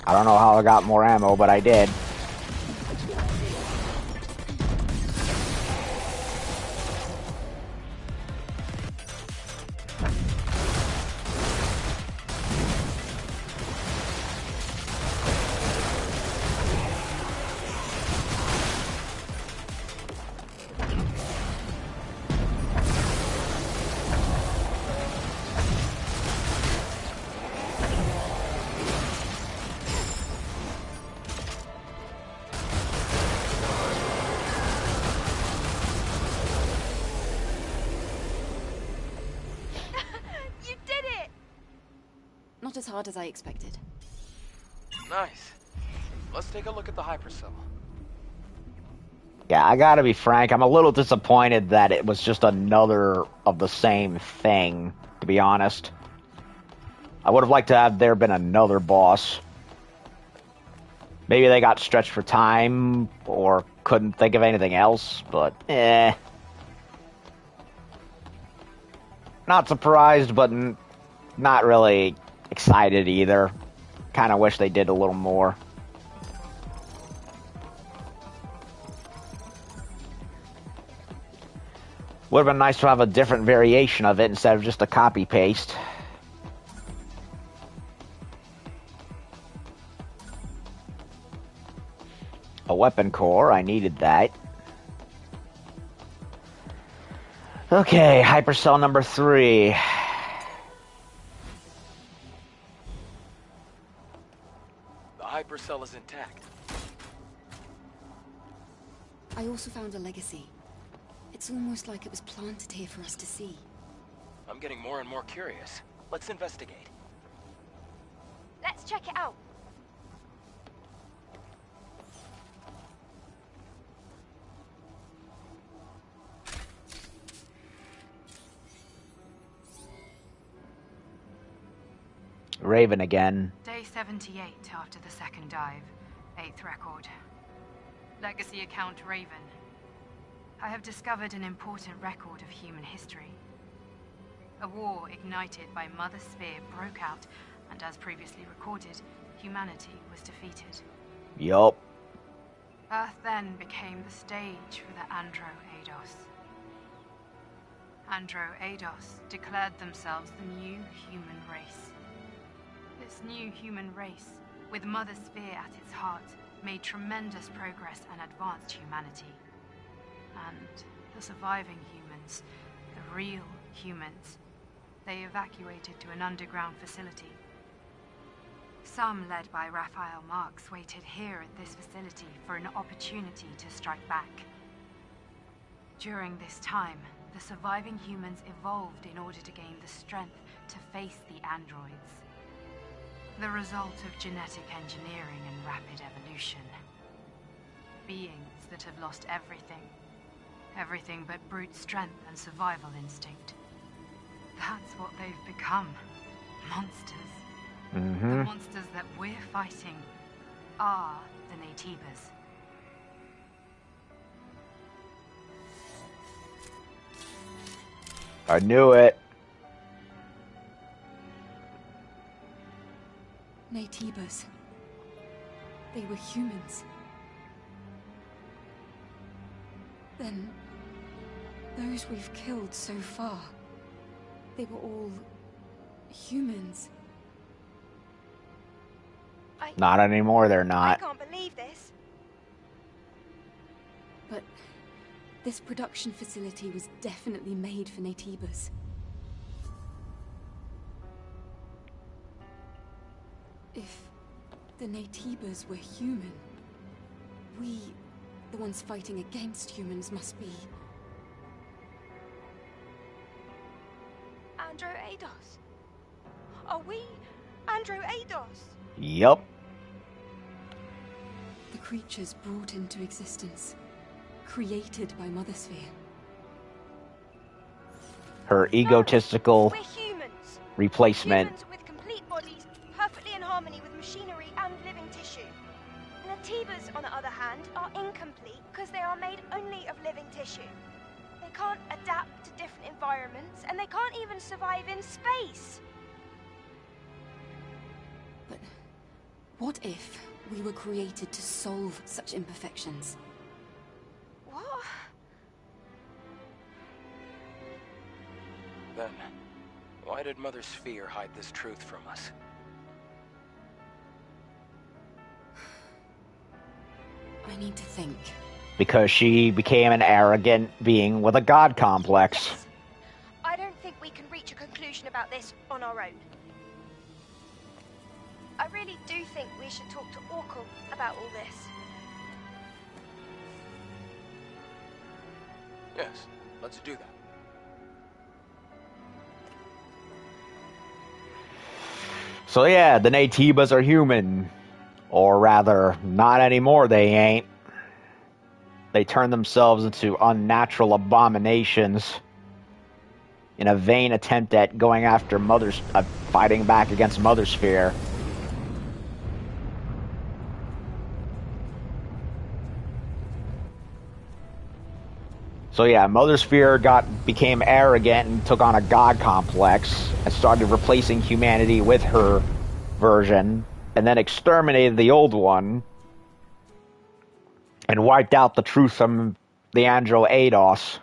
I don't know how I got more ammo, but I did. You did it! Not as hard as I expected. Nice. Let's take a look at the hypercell. Yeah, I gotta be frank, I'm a little disappointed that it was just another of the same thing, to be honest. I would have liked to have there been another boss. Maybe they got stretched for time, or couldn't think of anything else, but Not surprised, but not really excited either. Kinda wish they did a little more. Would have been nice to have a different variation of it instead of just a copy-paste. A weapon core, I needed that. Okay, hypercell number 3. The hypercell is intact. I also found a legacy. It's almost like it was planted here for us to see. I'm getting more and more curious. Let's investigate. Let's check it out. Raven again. Day 78 after the second dive. 8th record. Legacy account Raven. I have discovered an important record of human history. A war ignited by Mother Sphere broke out, and as previously recorded, humanity was defeated. Yup. Earth then became the stage for the Andro-Eidos. Andro-Eidos declared themselves the new human race. This new human race, with Mother Sphere at its heart, made tremendous progress and advanced humanity. And the surviving humans, the real humans, they evacuated to an underground facility. Some, led by Raphael Marx, waited here at this facility for an opportunity to strike back. During this time, the surviving humans evolved in order to gain the strength to face the androids. The result of genetic engineering and rapid evolution. Beings that have lost everything. Everything but brute strength and survival instinct. That's what they've become. Monsters. The monsters that we're fighting are the Naytibas. I knew it. Naytibas. They were humans. Then, those we've killed so far, they were all humans. Not anymore, they're not. I can't believe this. But this production facility was definitely made for Naytibas. If the Naytibas were human, we, the ones fighting against humans, must be... Andro-Eidos. Are we Andro-Eidos? Yup. The creatures brought into existence, created by Mother Sphere. Her egotistical We're humans. replacement. Humans with complete bodies, perfectly in harmony with machinery and living tissue. Naytibas, on the other hand, are incomplete because they are made only of living tissue. They can't adapt to different environments, and they can't even survive in space. But what if we were created to solve such imperfections? What? Then, why did Mother Sphere hide this truth from us? I need to think. Because she became an arrogant being with a god complex. Yes. I don't think we can reach a conclusion about this on our own. I really do think we should talk to Orkul about all this. Yes, let's do that. So yeah, the Naytibas are human. Or rather, not anymore, they ain't. They turn themselves into unnatural abominations in a vain attempt at going after fighting back against Mother Sphere. So yeah, Mother Sphere became arrogant and took on a god complex and started replacing humanity with her version, and then exterminated the old one and wiped out the truth from the Andro-Eidos,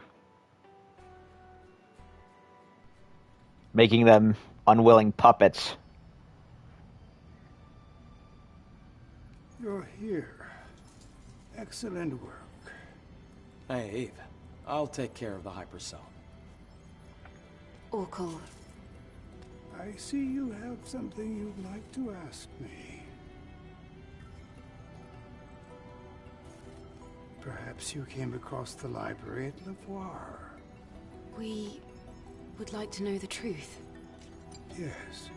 making them unwilling puppets. You're here. Excellent work. Hey, Eve. I'll take care of the hypercell. Orkul, I see you have something you'd like to ask me. Perhaps you came across the library at Levoire. we would like to know the truth. Yes.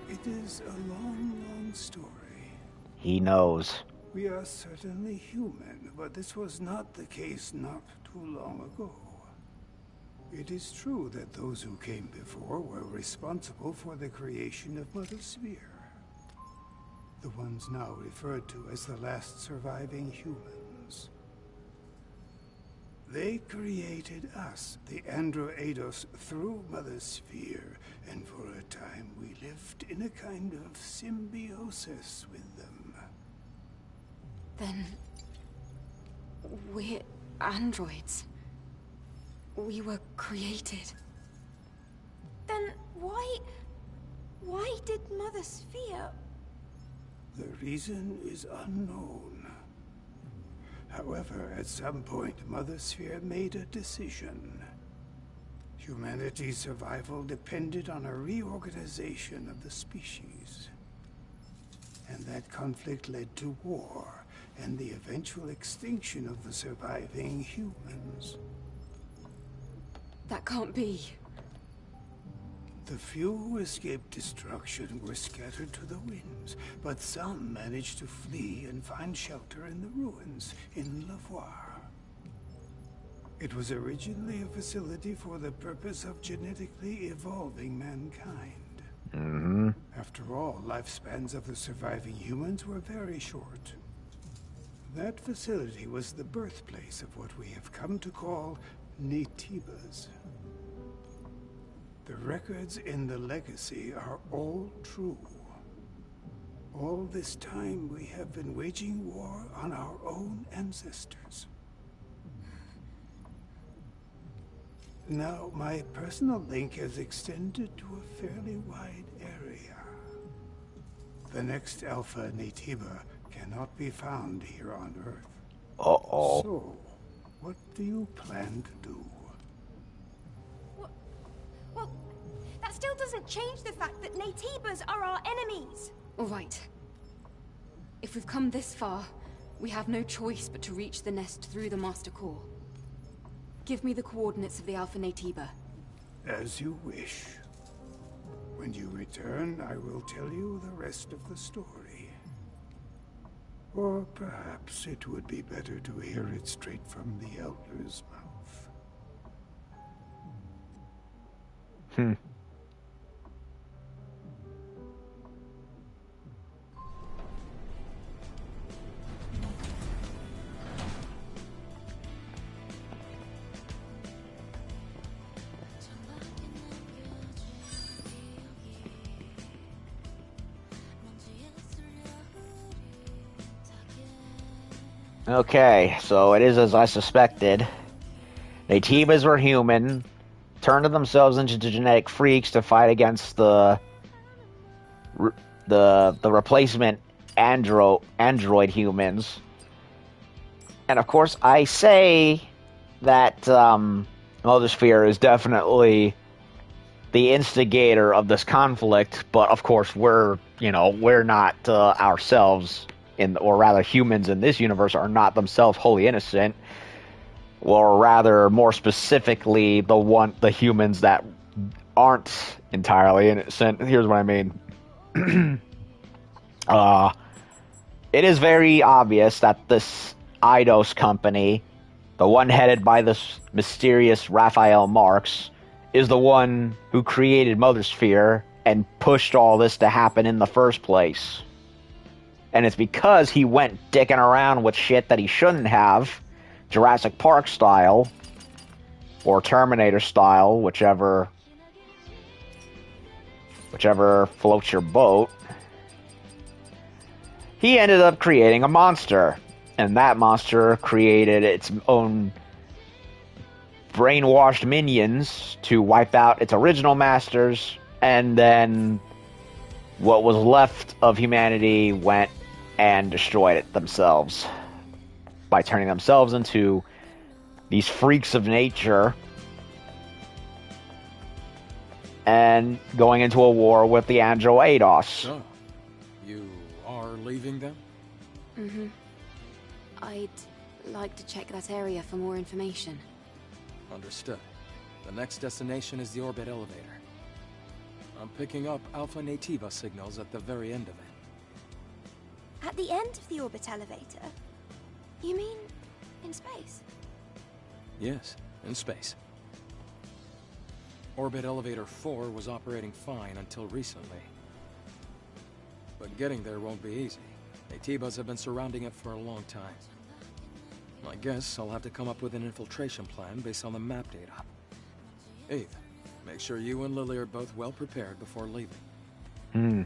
It is a long, long story. He knows. We are certainly human, but this was not the case not too long ago. It is true that those who came before were responsible for the creation of Mother Sphere. The ones now referred to as the last surviving humans. They created us, the Andro-Eidos, through Mother Sphere, and for a time we lived in a kind of symbiosis with them. Then, We're androids. We were created. Then why did Mother Sphere... The reason is unknown. However, at some point, Mother Sphere made a decision. Humanity's survival depended on a reorganization of the species. And that conflict led to war, and the eventual extinction of the surviving humans. That can't be. The few who escaped destruction were scattered to the winds, but some managed to flee and find shelter in the ruins in Levoire. It was originally a facility for the purpose of genetically evolving mankind. Mm-hmm. After all, lifespans of the surviving humans were very short. That facility was the birthplace of what we have come to call Netibas. The records in the legacy are all true. All this time we have been waging war on our own ancestors. Now, my personal link has extended to a fairly wide area. The next Alpha Netiba cannot be found here on Earth. Uh-oh. So, what do you plan to do? Well, that still doesn't change the fact that Netibas are our enemies. All right. If we've come this far, we have no choice but to reach the nest through the Master Core. Give me the coordinates of the Alpha Netiba. As you wish. When you return, I will tell you the rest of the story. Or perhaps it would be better to hear it straight from the Elder's mouth. Okay, so it is as I suspected. Netibas were human, turned themselves into genetic freaks to fight against the replacement android humans. And of course, I say that Mother Sphere is definitely the instigator of this conflict, but of course we're not ourselves, or rather humans in this universe are not themselves wholly innocent, or rather more specifically the humans that aren't entirely innocent. Here's what I mean. It is very obvious that this Eidos company, the one headed by this mysterious Raphael Marx, is the one who created Mother Sphere and pushed all this to happen in the first place. And it's because he went dicking around with shit that he shouldn't have, Jurassic Park style, or Terminator style, whichever floats your boat. He ended up creating a monster, and that monster created its own brainwashed minions to wipe out its original masters, and then what was left of humanity went and destroyed it themselves by turning themselves into these freaks of nature and going into a war with the Andro Eidos. So, you are leaving them? Mm-hmm. I'd like to check that area for more information. Understood. The next destination is the orbit elevator. I'm picking up Alpha Netiba signals at the very end of it. At the end of the orbit elevator? You mean in space? Yes, in space. Orbit Elevator 4 was operating fine until recently. But getting there won't be easy. Netibas have been surrounding it for a long time. I guess I'll have to come up with an infiltration plan based on the map data. Eve, make sure you and Lily are both well prepared before leaving.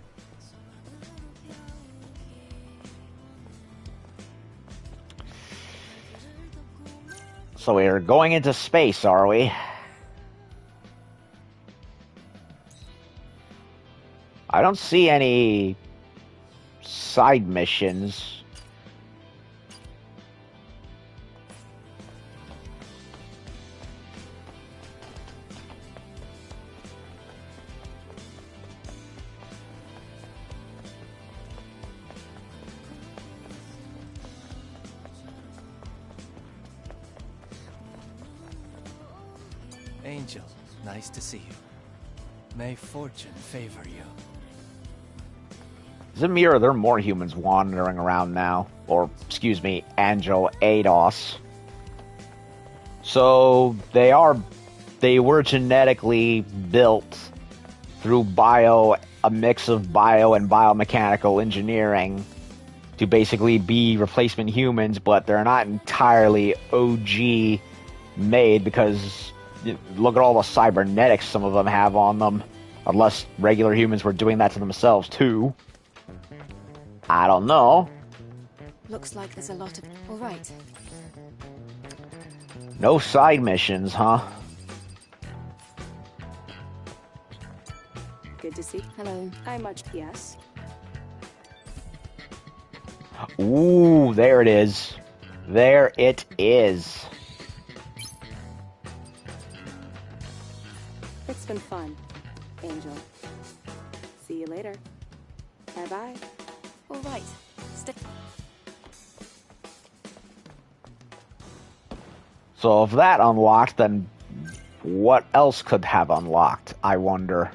So we're going into space, are we? I don't see any side missions. Angel, nice to see you. May fortune favor you. Zamir, there are more humans wandering around now. Or, excuse me, Angel Ados. So, they were genetically built through a mix of bio and biomechanical engineering to basically be replacement humans, but they're not entirely OG made because look at all the cybernetics some of them have on them. Unless regular humans were doing that to themselves too. I don't know. Looks like there's a lot of... All right. No side missions, huh? Good to see. Hello. I much yes. Ooh, there it is. There it is. It's been fun, Angel. See you later. Bye-bye. All right. So if that unlocked, then what else could have unlocked, I wonder?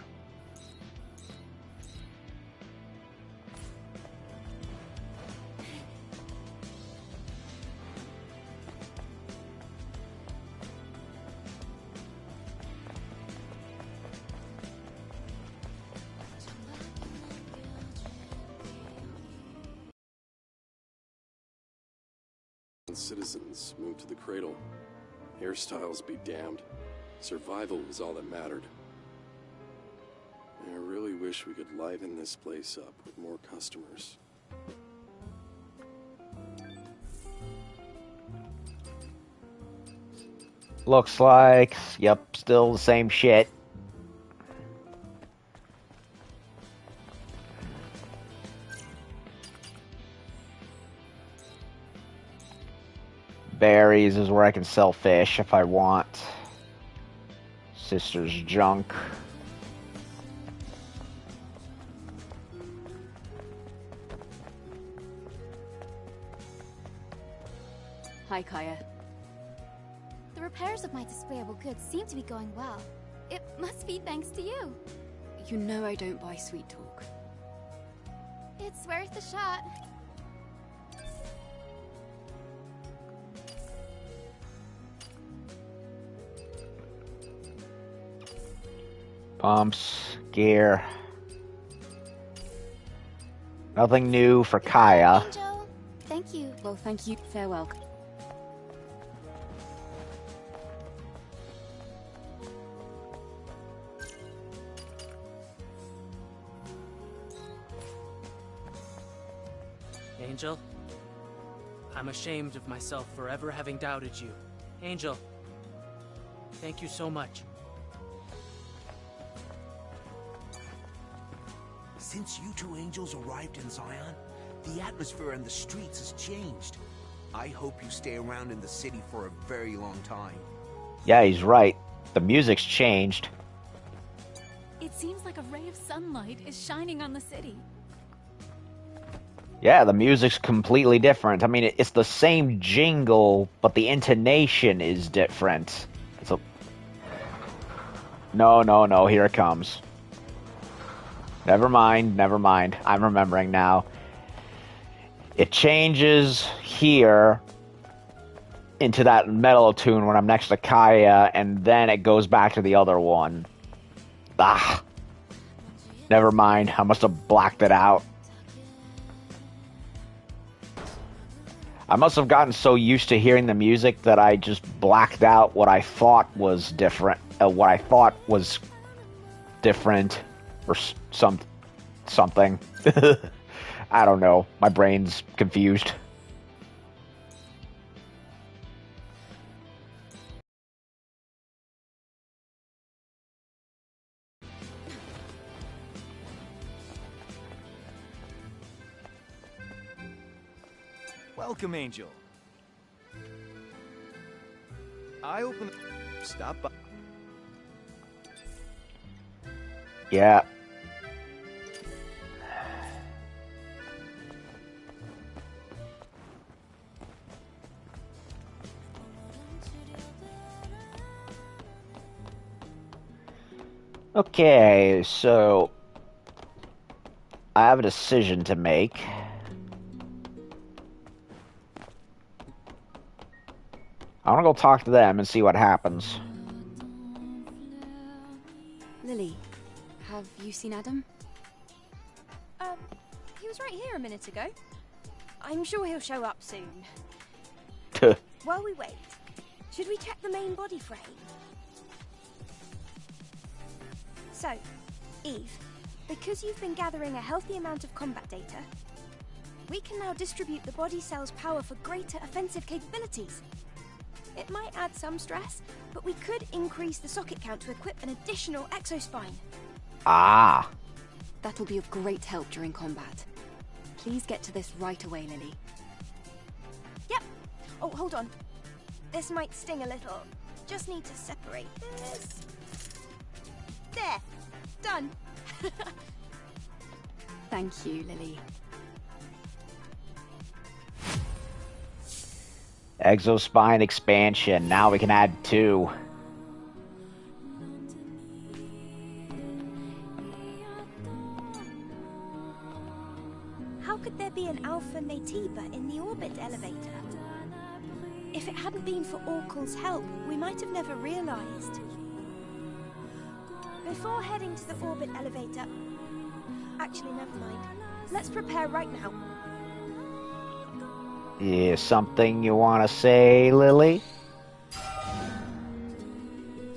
Citizens moved to the cradle. Hairstyles be damned. Survival was all that mattered. I really wish we could liven this place up with more customers. Looks like, yep, still the same shit. Berries is where I can sell fish if I want. Sister's junk. Hi, Kaya. The repairs of my displayable goods seem to be going well. It must be thanks to you. You know I don't buy sweet talk. It's worth a shot. Pumps, gear. Nothing new for Kaya. Angel, thank you. Well, thank you. Farewell. Angel, I'm ashamed of myself for ever having doubted you. Angel, thank you so much. Since you two angels arrived in Zion, the atmosphere in the streets has changed. I hope you stay around in the city for a very long time. Yeah, he's right. The music's changed. It seems like a ray of sunlight is shining on the city. Yeah, the music's completely different. I mean, it's the same jingle, but the intonation is different. So, no, here it comes. Never mind. I'm remembering now. It changes here into that metal tune when I'm next to Kaya, and then it goes back to the other one. Ah. Never mind. I must have blacked it out. I must have gotten so used to hearing the music that I just blacked out what I thought was different. Or something. I don't know. My brain's confused. Welcome, Angel. I open... Stop by. Yeah. Okay, so I have a decision to make. I want to go talk to them and see what happens. Lily, have you seen Adam? He was right here a minute ago. I'm sure he'll show up soon. While we wait, should we check the main body frame? So, Eve, because you've been gathering a healthy amount of combat data, we can now distribute the body cell's power for greater offensive capabilities. It might add some stress, but we could increase the socket count to equip an additional exospine. Ah. That'll be of great help during combat. Please get to this right away, Lily. Yep. Oh, hold on. This might sting a little. Just need to separate this. There. Done. Thank you, Lily. Exospine expansion. Now we can add 2. How could there be an Alpha Natiba in the orbit elevator? If it hadn't been for Oracle's help, we might have never realized. Before heading to the orbit elevator... Actually, never mind. Let's prepare right now. Is something you want to say, Lily?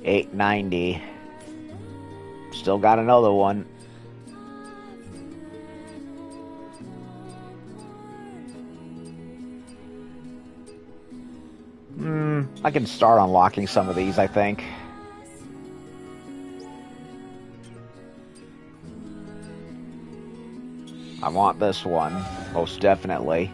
890. Still got another one. I can start unlocking some of these, I think. I want this one, most definitely.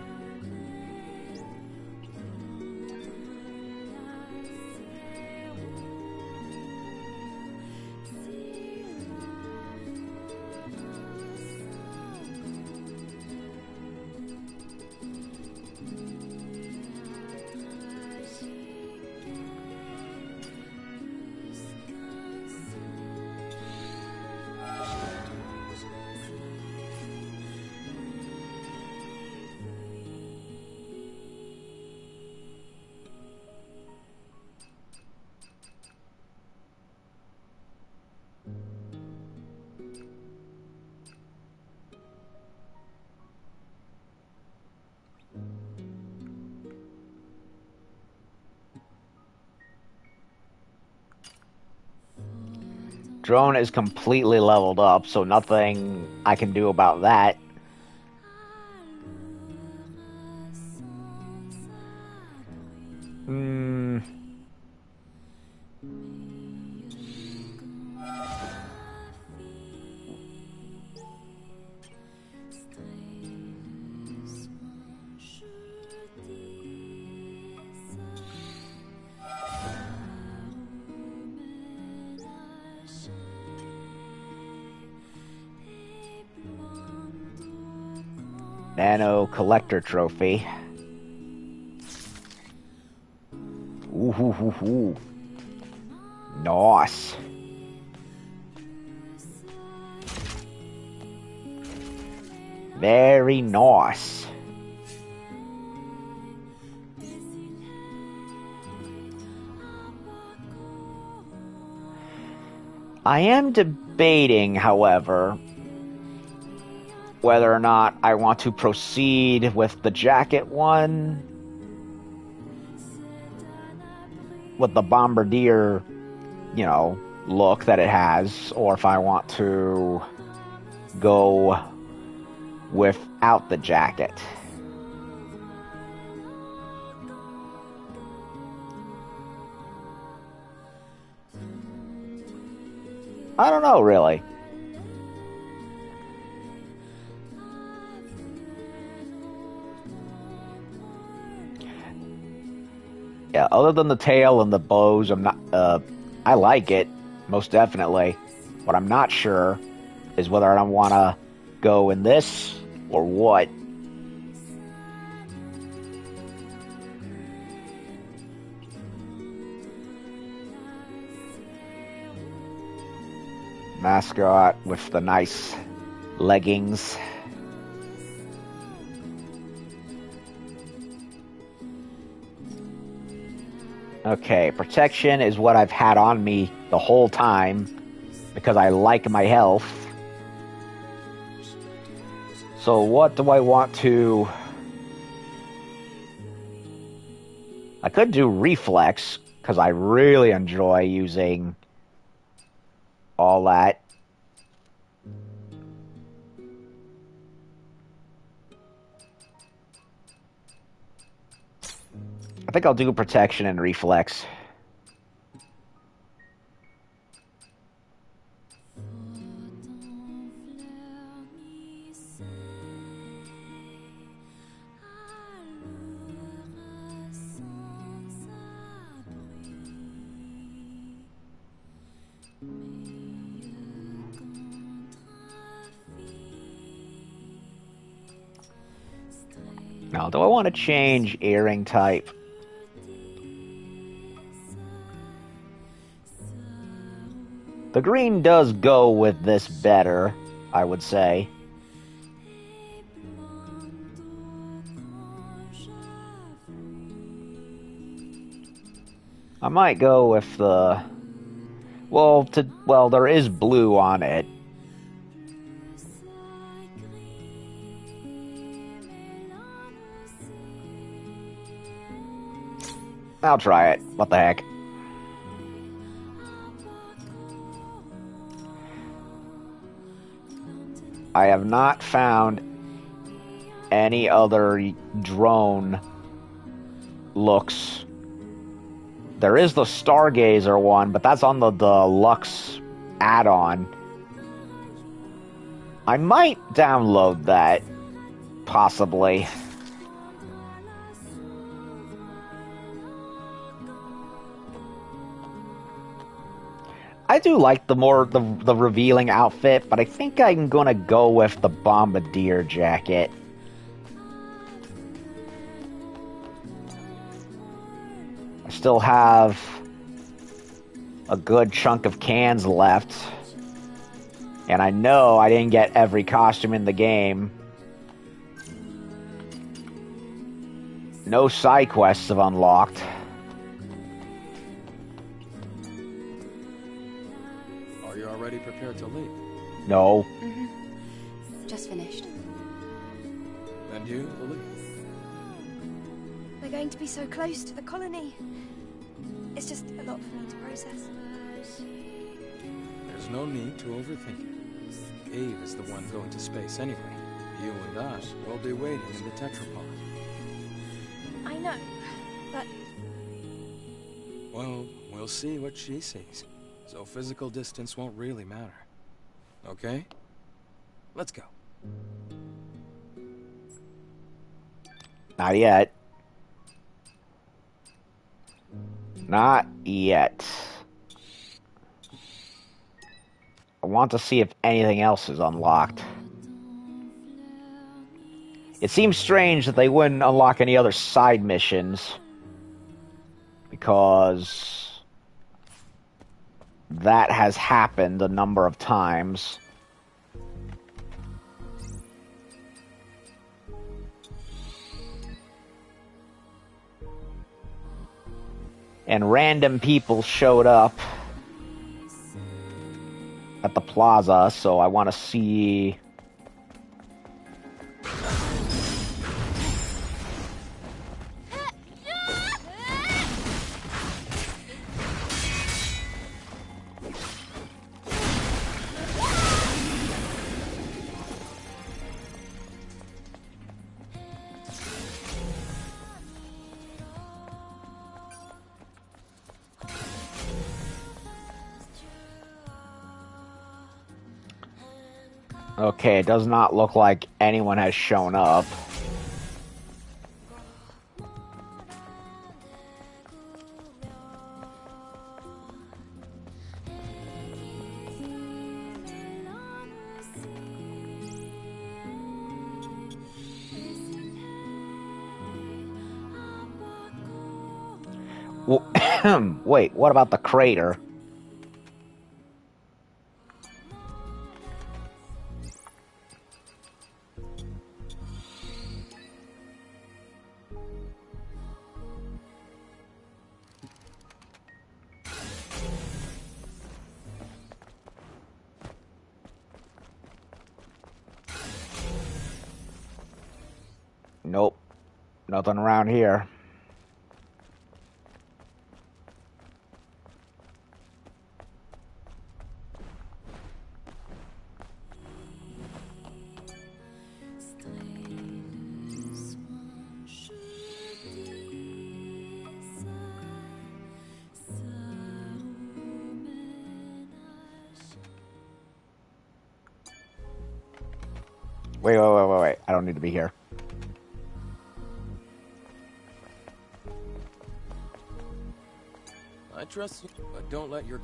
Drone is completely leveled up, so nothing I can do about that. Nano collector trophy. Ooh. Nice. Very nice. I am debating, however, whether or not I want to proceed with the jacket one, with the bombardier, look that it has, or if I want to go without the jacket. I don't know, really. Yeah, other than the tail and the bows, I'm not. I like it, most definitely. What I'm not sure is whether I want to go in this or what. Mascot with the nice leggings. Okay, protection is what I've had on me the whole time because I like my health. So what do I want to... I could do reflex because I really enjoy using all that. I think I'll do protection and reflex. Now, do I want to change earring type? The green does go with this better, I would say. I might go with the... Well, there is blue on it. I'll try it. What the heck? I have not found any other drone looks. There is the Stargazer one, but that's on the deluxe add-on. I might download that, possibly. I do like the revealing outfit, but I think I'm gonna go with the Bombardier jacket. I still have a good chunk of cans left, and I know I didn't get every costume in the game. No side quests have unlocked. Already prepared to leave? No. Just finished. And you, Lily? We're going to be so close to the colony. It's just a lot for me to process. There's no need to overthink it. Eve is the one going to space anyway. You and I will be waiting in the tetrapod. I know, but... Well, we'll see what she sees. So physical distance won't really matter. Okay? Let's go. Not yet. Not yet. I want to see if anything else is unlocked. It seems strange that they wouldn't unlock any other side missions, because that has happened a number of times. And random people showed up at the plaza, so I want to see... Okay, it does not look like anyone has shown up. Wait, what about the crater? Nope. Nothing around here. Wait. I don't need to be here. I trust you, but don't let your...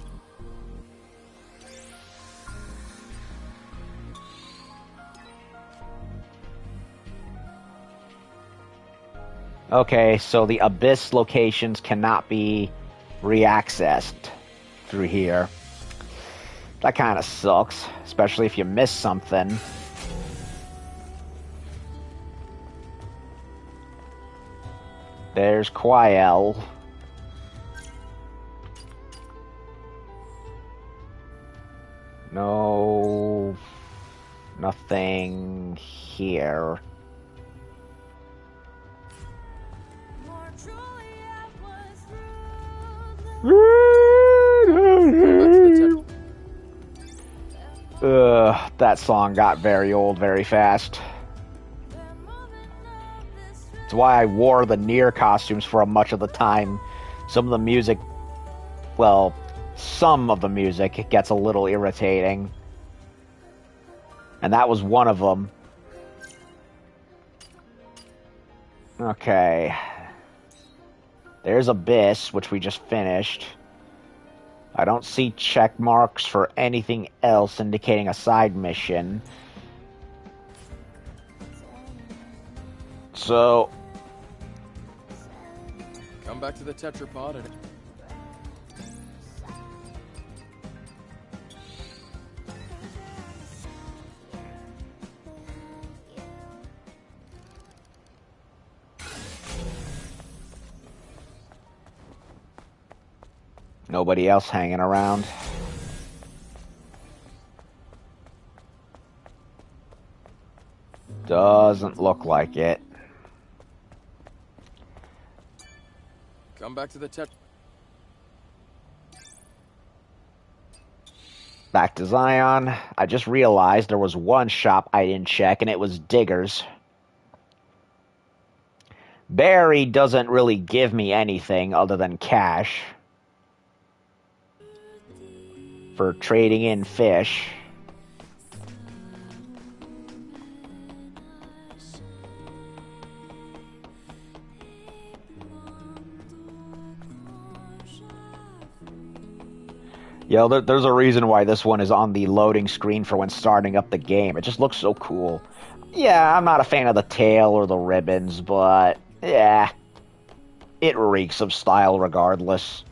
Okay, so the Abyss locations cannot be reaccessed through here. That kind of sucks, especially if you miss something. There's Quael. No... nothing here. Ugh, that song got very old very fast. It's why I wore the Nier costumes for much of the time. Some of the music, well, some of the music gets a little irritating. And that was one of them. Okay. There's Abyss, which we just finished. I don't see check marks for anything else indicating a side mission. So... come back to the tetrapod and... nobody else hanging around. Doesn't look like it. come back to the Back to Zion. I just realized there was one shop I didn't check, and it was Digger's. Barry doesn't really give me anything other than cash for trading in fish. Yeah, there's a reason why this one is on the loading screen for when starting up the game. It just looks so cool. Yeah, I'm not a fan of the tail or the ribbons, but yeah, it reeks of style regardless.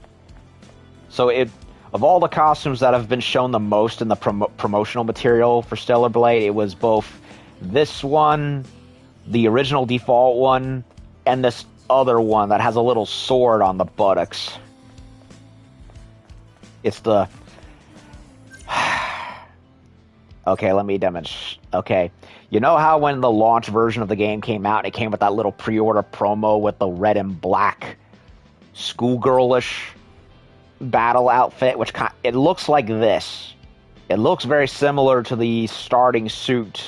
So of all the costumes that have been shown the most in the promotional material for Stellar Blade, it was both this one, the original default one, and this other one that has a little sword on the buttocks. It's the... okay, let me demonstrate. Okay. You know how when the launch version of the game came out, it came with that little pre-order promo with the red and black schoolgirlish battle outfit, which it looks like this. It looks very similar to the starting suit,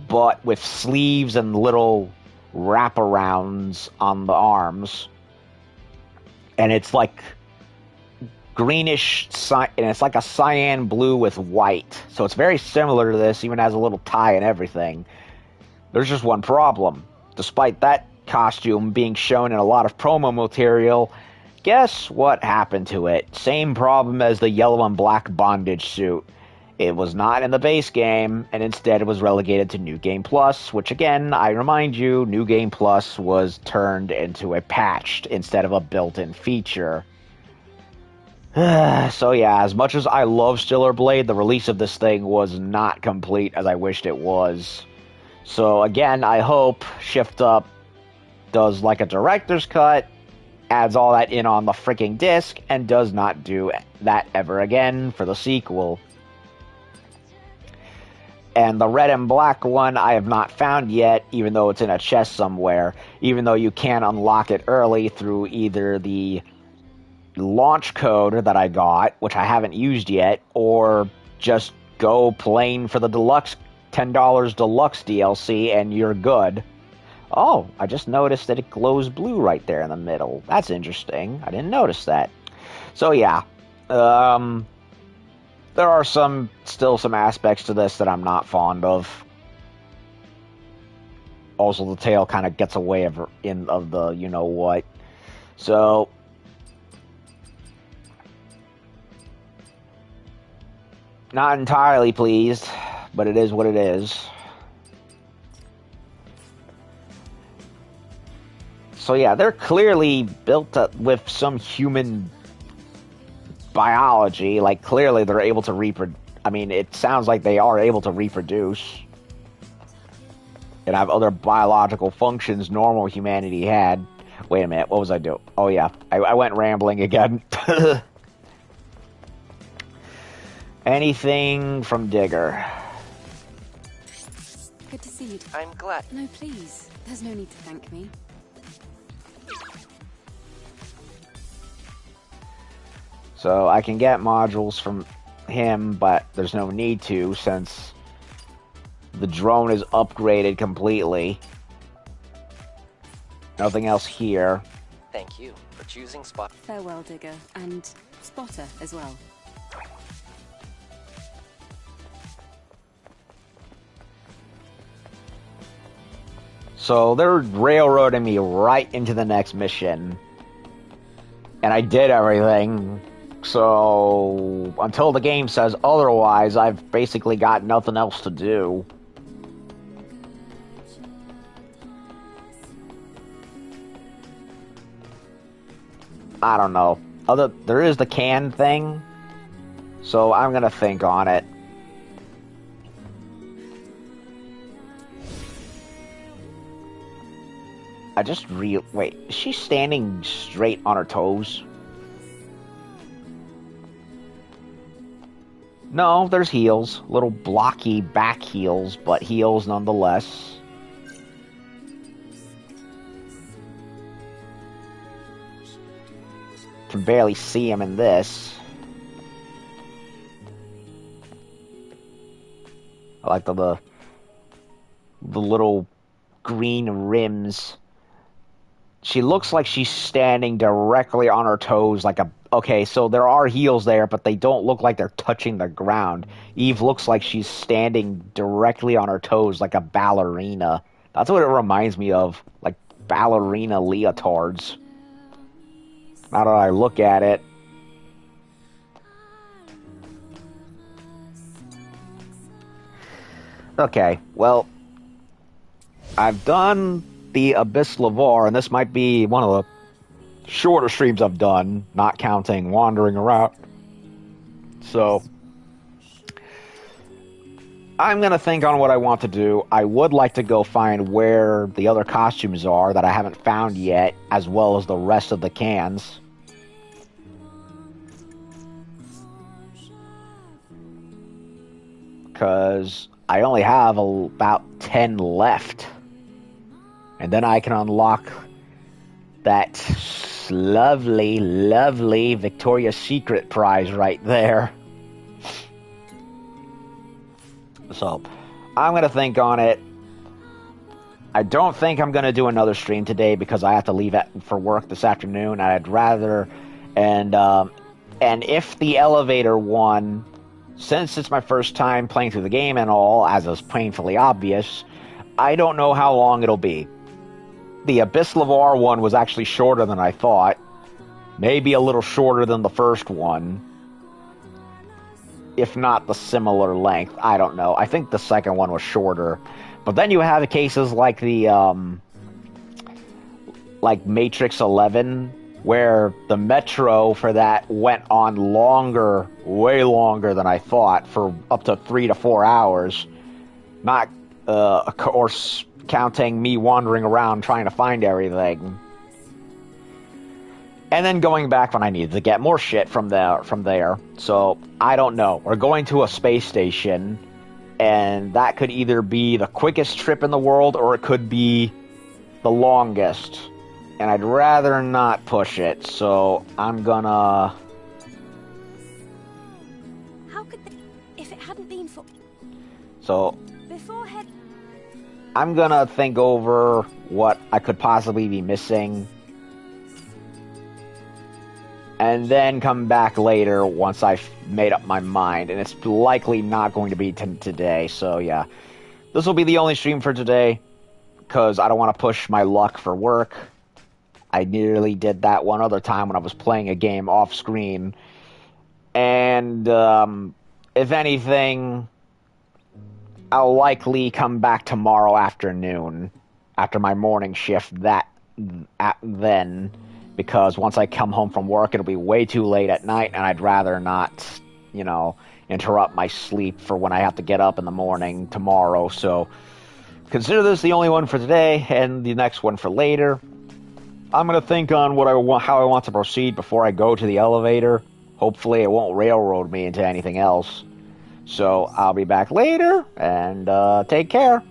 but with sleeves and little wraparounds on the arms. And it's like greenish, and it's like a cyan blue with white. So it's very similar to this, even has a little tie and everything. There's just one problem. Despite that costume being shown in a lot of promo material, guess what happened to it? Same problem as the yellow and black bondage suit. It was not in the base game, and instead it was relegated to New Game Plus, which again, I remind you, New Game Plus was turned into a patched instead of a built-in feature. So yeah, as much as I love Stellar Blade, the release of this thing was not complete as I wished it was. So again, I hope Shift Up does like a director's cut, adds all that in on the freaking disc, and does not do that ever again for the sequel. And the red and black one I have not found yet, even though it's in a chest somewhere, even though you can unlock it early through either the launch code that I got, which I haven't used yet, or just go plain for the deluxe $10 deluxe DLC and you're good. Oh, I just noticed that it glows blue right there in the middle. That's interesting. I didn't notice that. So yeah, there are still some aspects to this that I'm not fond of. Also, the tail kind of gets away of the you know what. So not entirely pleased, but it is what it is. So yeah, they're clearly built up with some human biology. Like, clearly they're able to reproduce. I mean, it sounds like they are able to reproduce and have other biological functions normal humanity had. Wait a minute, what was I doing? Oh yeah, I went rambling again. Anything from Digger? Good to see you. I'm glad. No, please. There's no need to thank me. So I can get modules from him, but there's no need to since the drone is upgraded completely. Nothing else here. Thank you for choosing Spot. Farewell, Digger, and Spotter as well. So they're railroading me right into the next mission. And I did everything. So until the game says otherwise, I've basically got nothing else to do. I don't know. There is the can thing, so I'm gonna think on it. Wait, is she standing straight on her toes? No, there's heels. Little blocky back heels, but heels nonetheless. Can barely see him in this. I like the little green rims. She looks like she's standing directly on her toes like a... Okay, so there are heels there, but they don't look like they're touching the ground. Eve looks like she's standing directly on her toes like a ballerina. That's what it reminds me of, like ballerina leotards. Now that I look at it. Okay, well, I've done the Abyss Levoire, and this might be one of the shorter streams I've done, not counting wandering around. So, I'm going to think on what I want to do. I would like to go find where the other costumes are that I haven't found yet, as well as the rest of the cans. Because I only have about 10 left. And then I can unlock that lovely, lovely Victoria's Secret prize right there. So, I'm going to think on it. I don't think I'm going to do another stream today because I have to leave for work this afternoon. I'd rather... And if the elevator one... Since it's my first time playing through the game and all, as is painfully obvious, I don't know how long it'll be. The Abyss Levoire one was actually shorter than I thought. Maybe a little shorter than the first one. if not the similar length. I don't know. I think the second one was shorter. But then you have cases like the, like Matrix 11, where the Metro for that went on longer, way longer than I thought, for up to 3 to 4 hours. Not, of course, counting me wandering around trying to find everything. And then going back when I needed to get more shit from there. So, I don't know. We're going to a space station, and that could either be the quickest trip in the world, or it could be the longest. And I'd rather not push it, so I'm gonna... How could they... If it hadn't been for... So... Beforehand... I'm gonna think over what I could possibly be missing. And then come back later once I've made up my mind. And it's likely not going to be today, so yeah. This will be the only stream for today, because I don't want to push my luck for work. I nearly did that one other time when I was playing a game off-screen. And, if anything, I'll likely come back tomorrow afternoon, after my morning shift then, because once I come home from work, it'll be way too late at night, and I'd rather not, you know, interrupt my sleep for when I have to get up in the morning tomorrow. So, consider this the only one for today, and the next one for later. I'm gonna think on how I want to proceed before I go to the elevator. Hopefully it won't railroad me into anything else. So I'll be back later, and take care.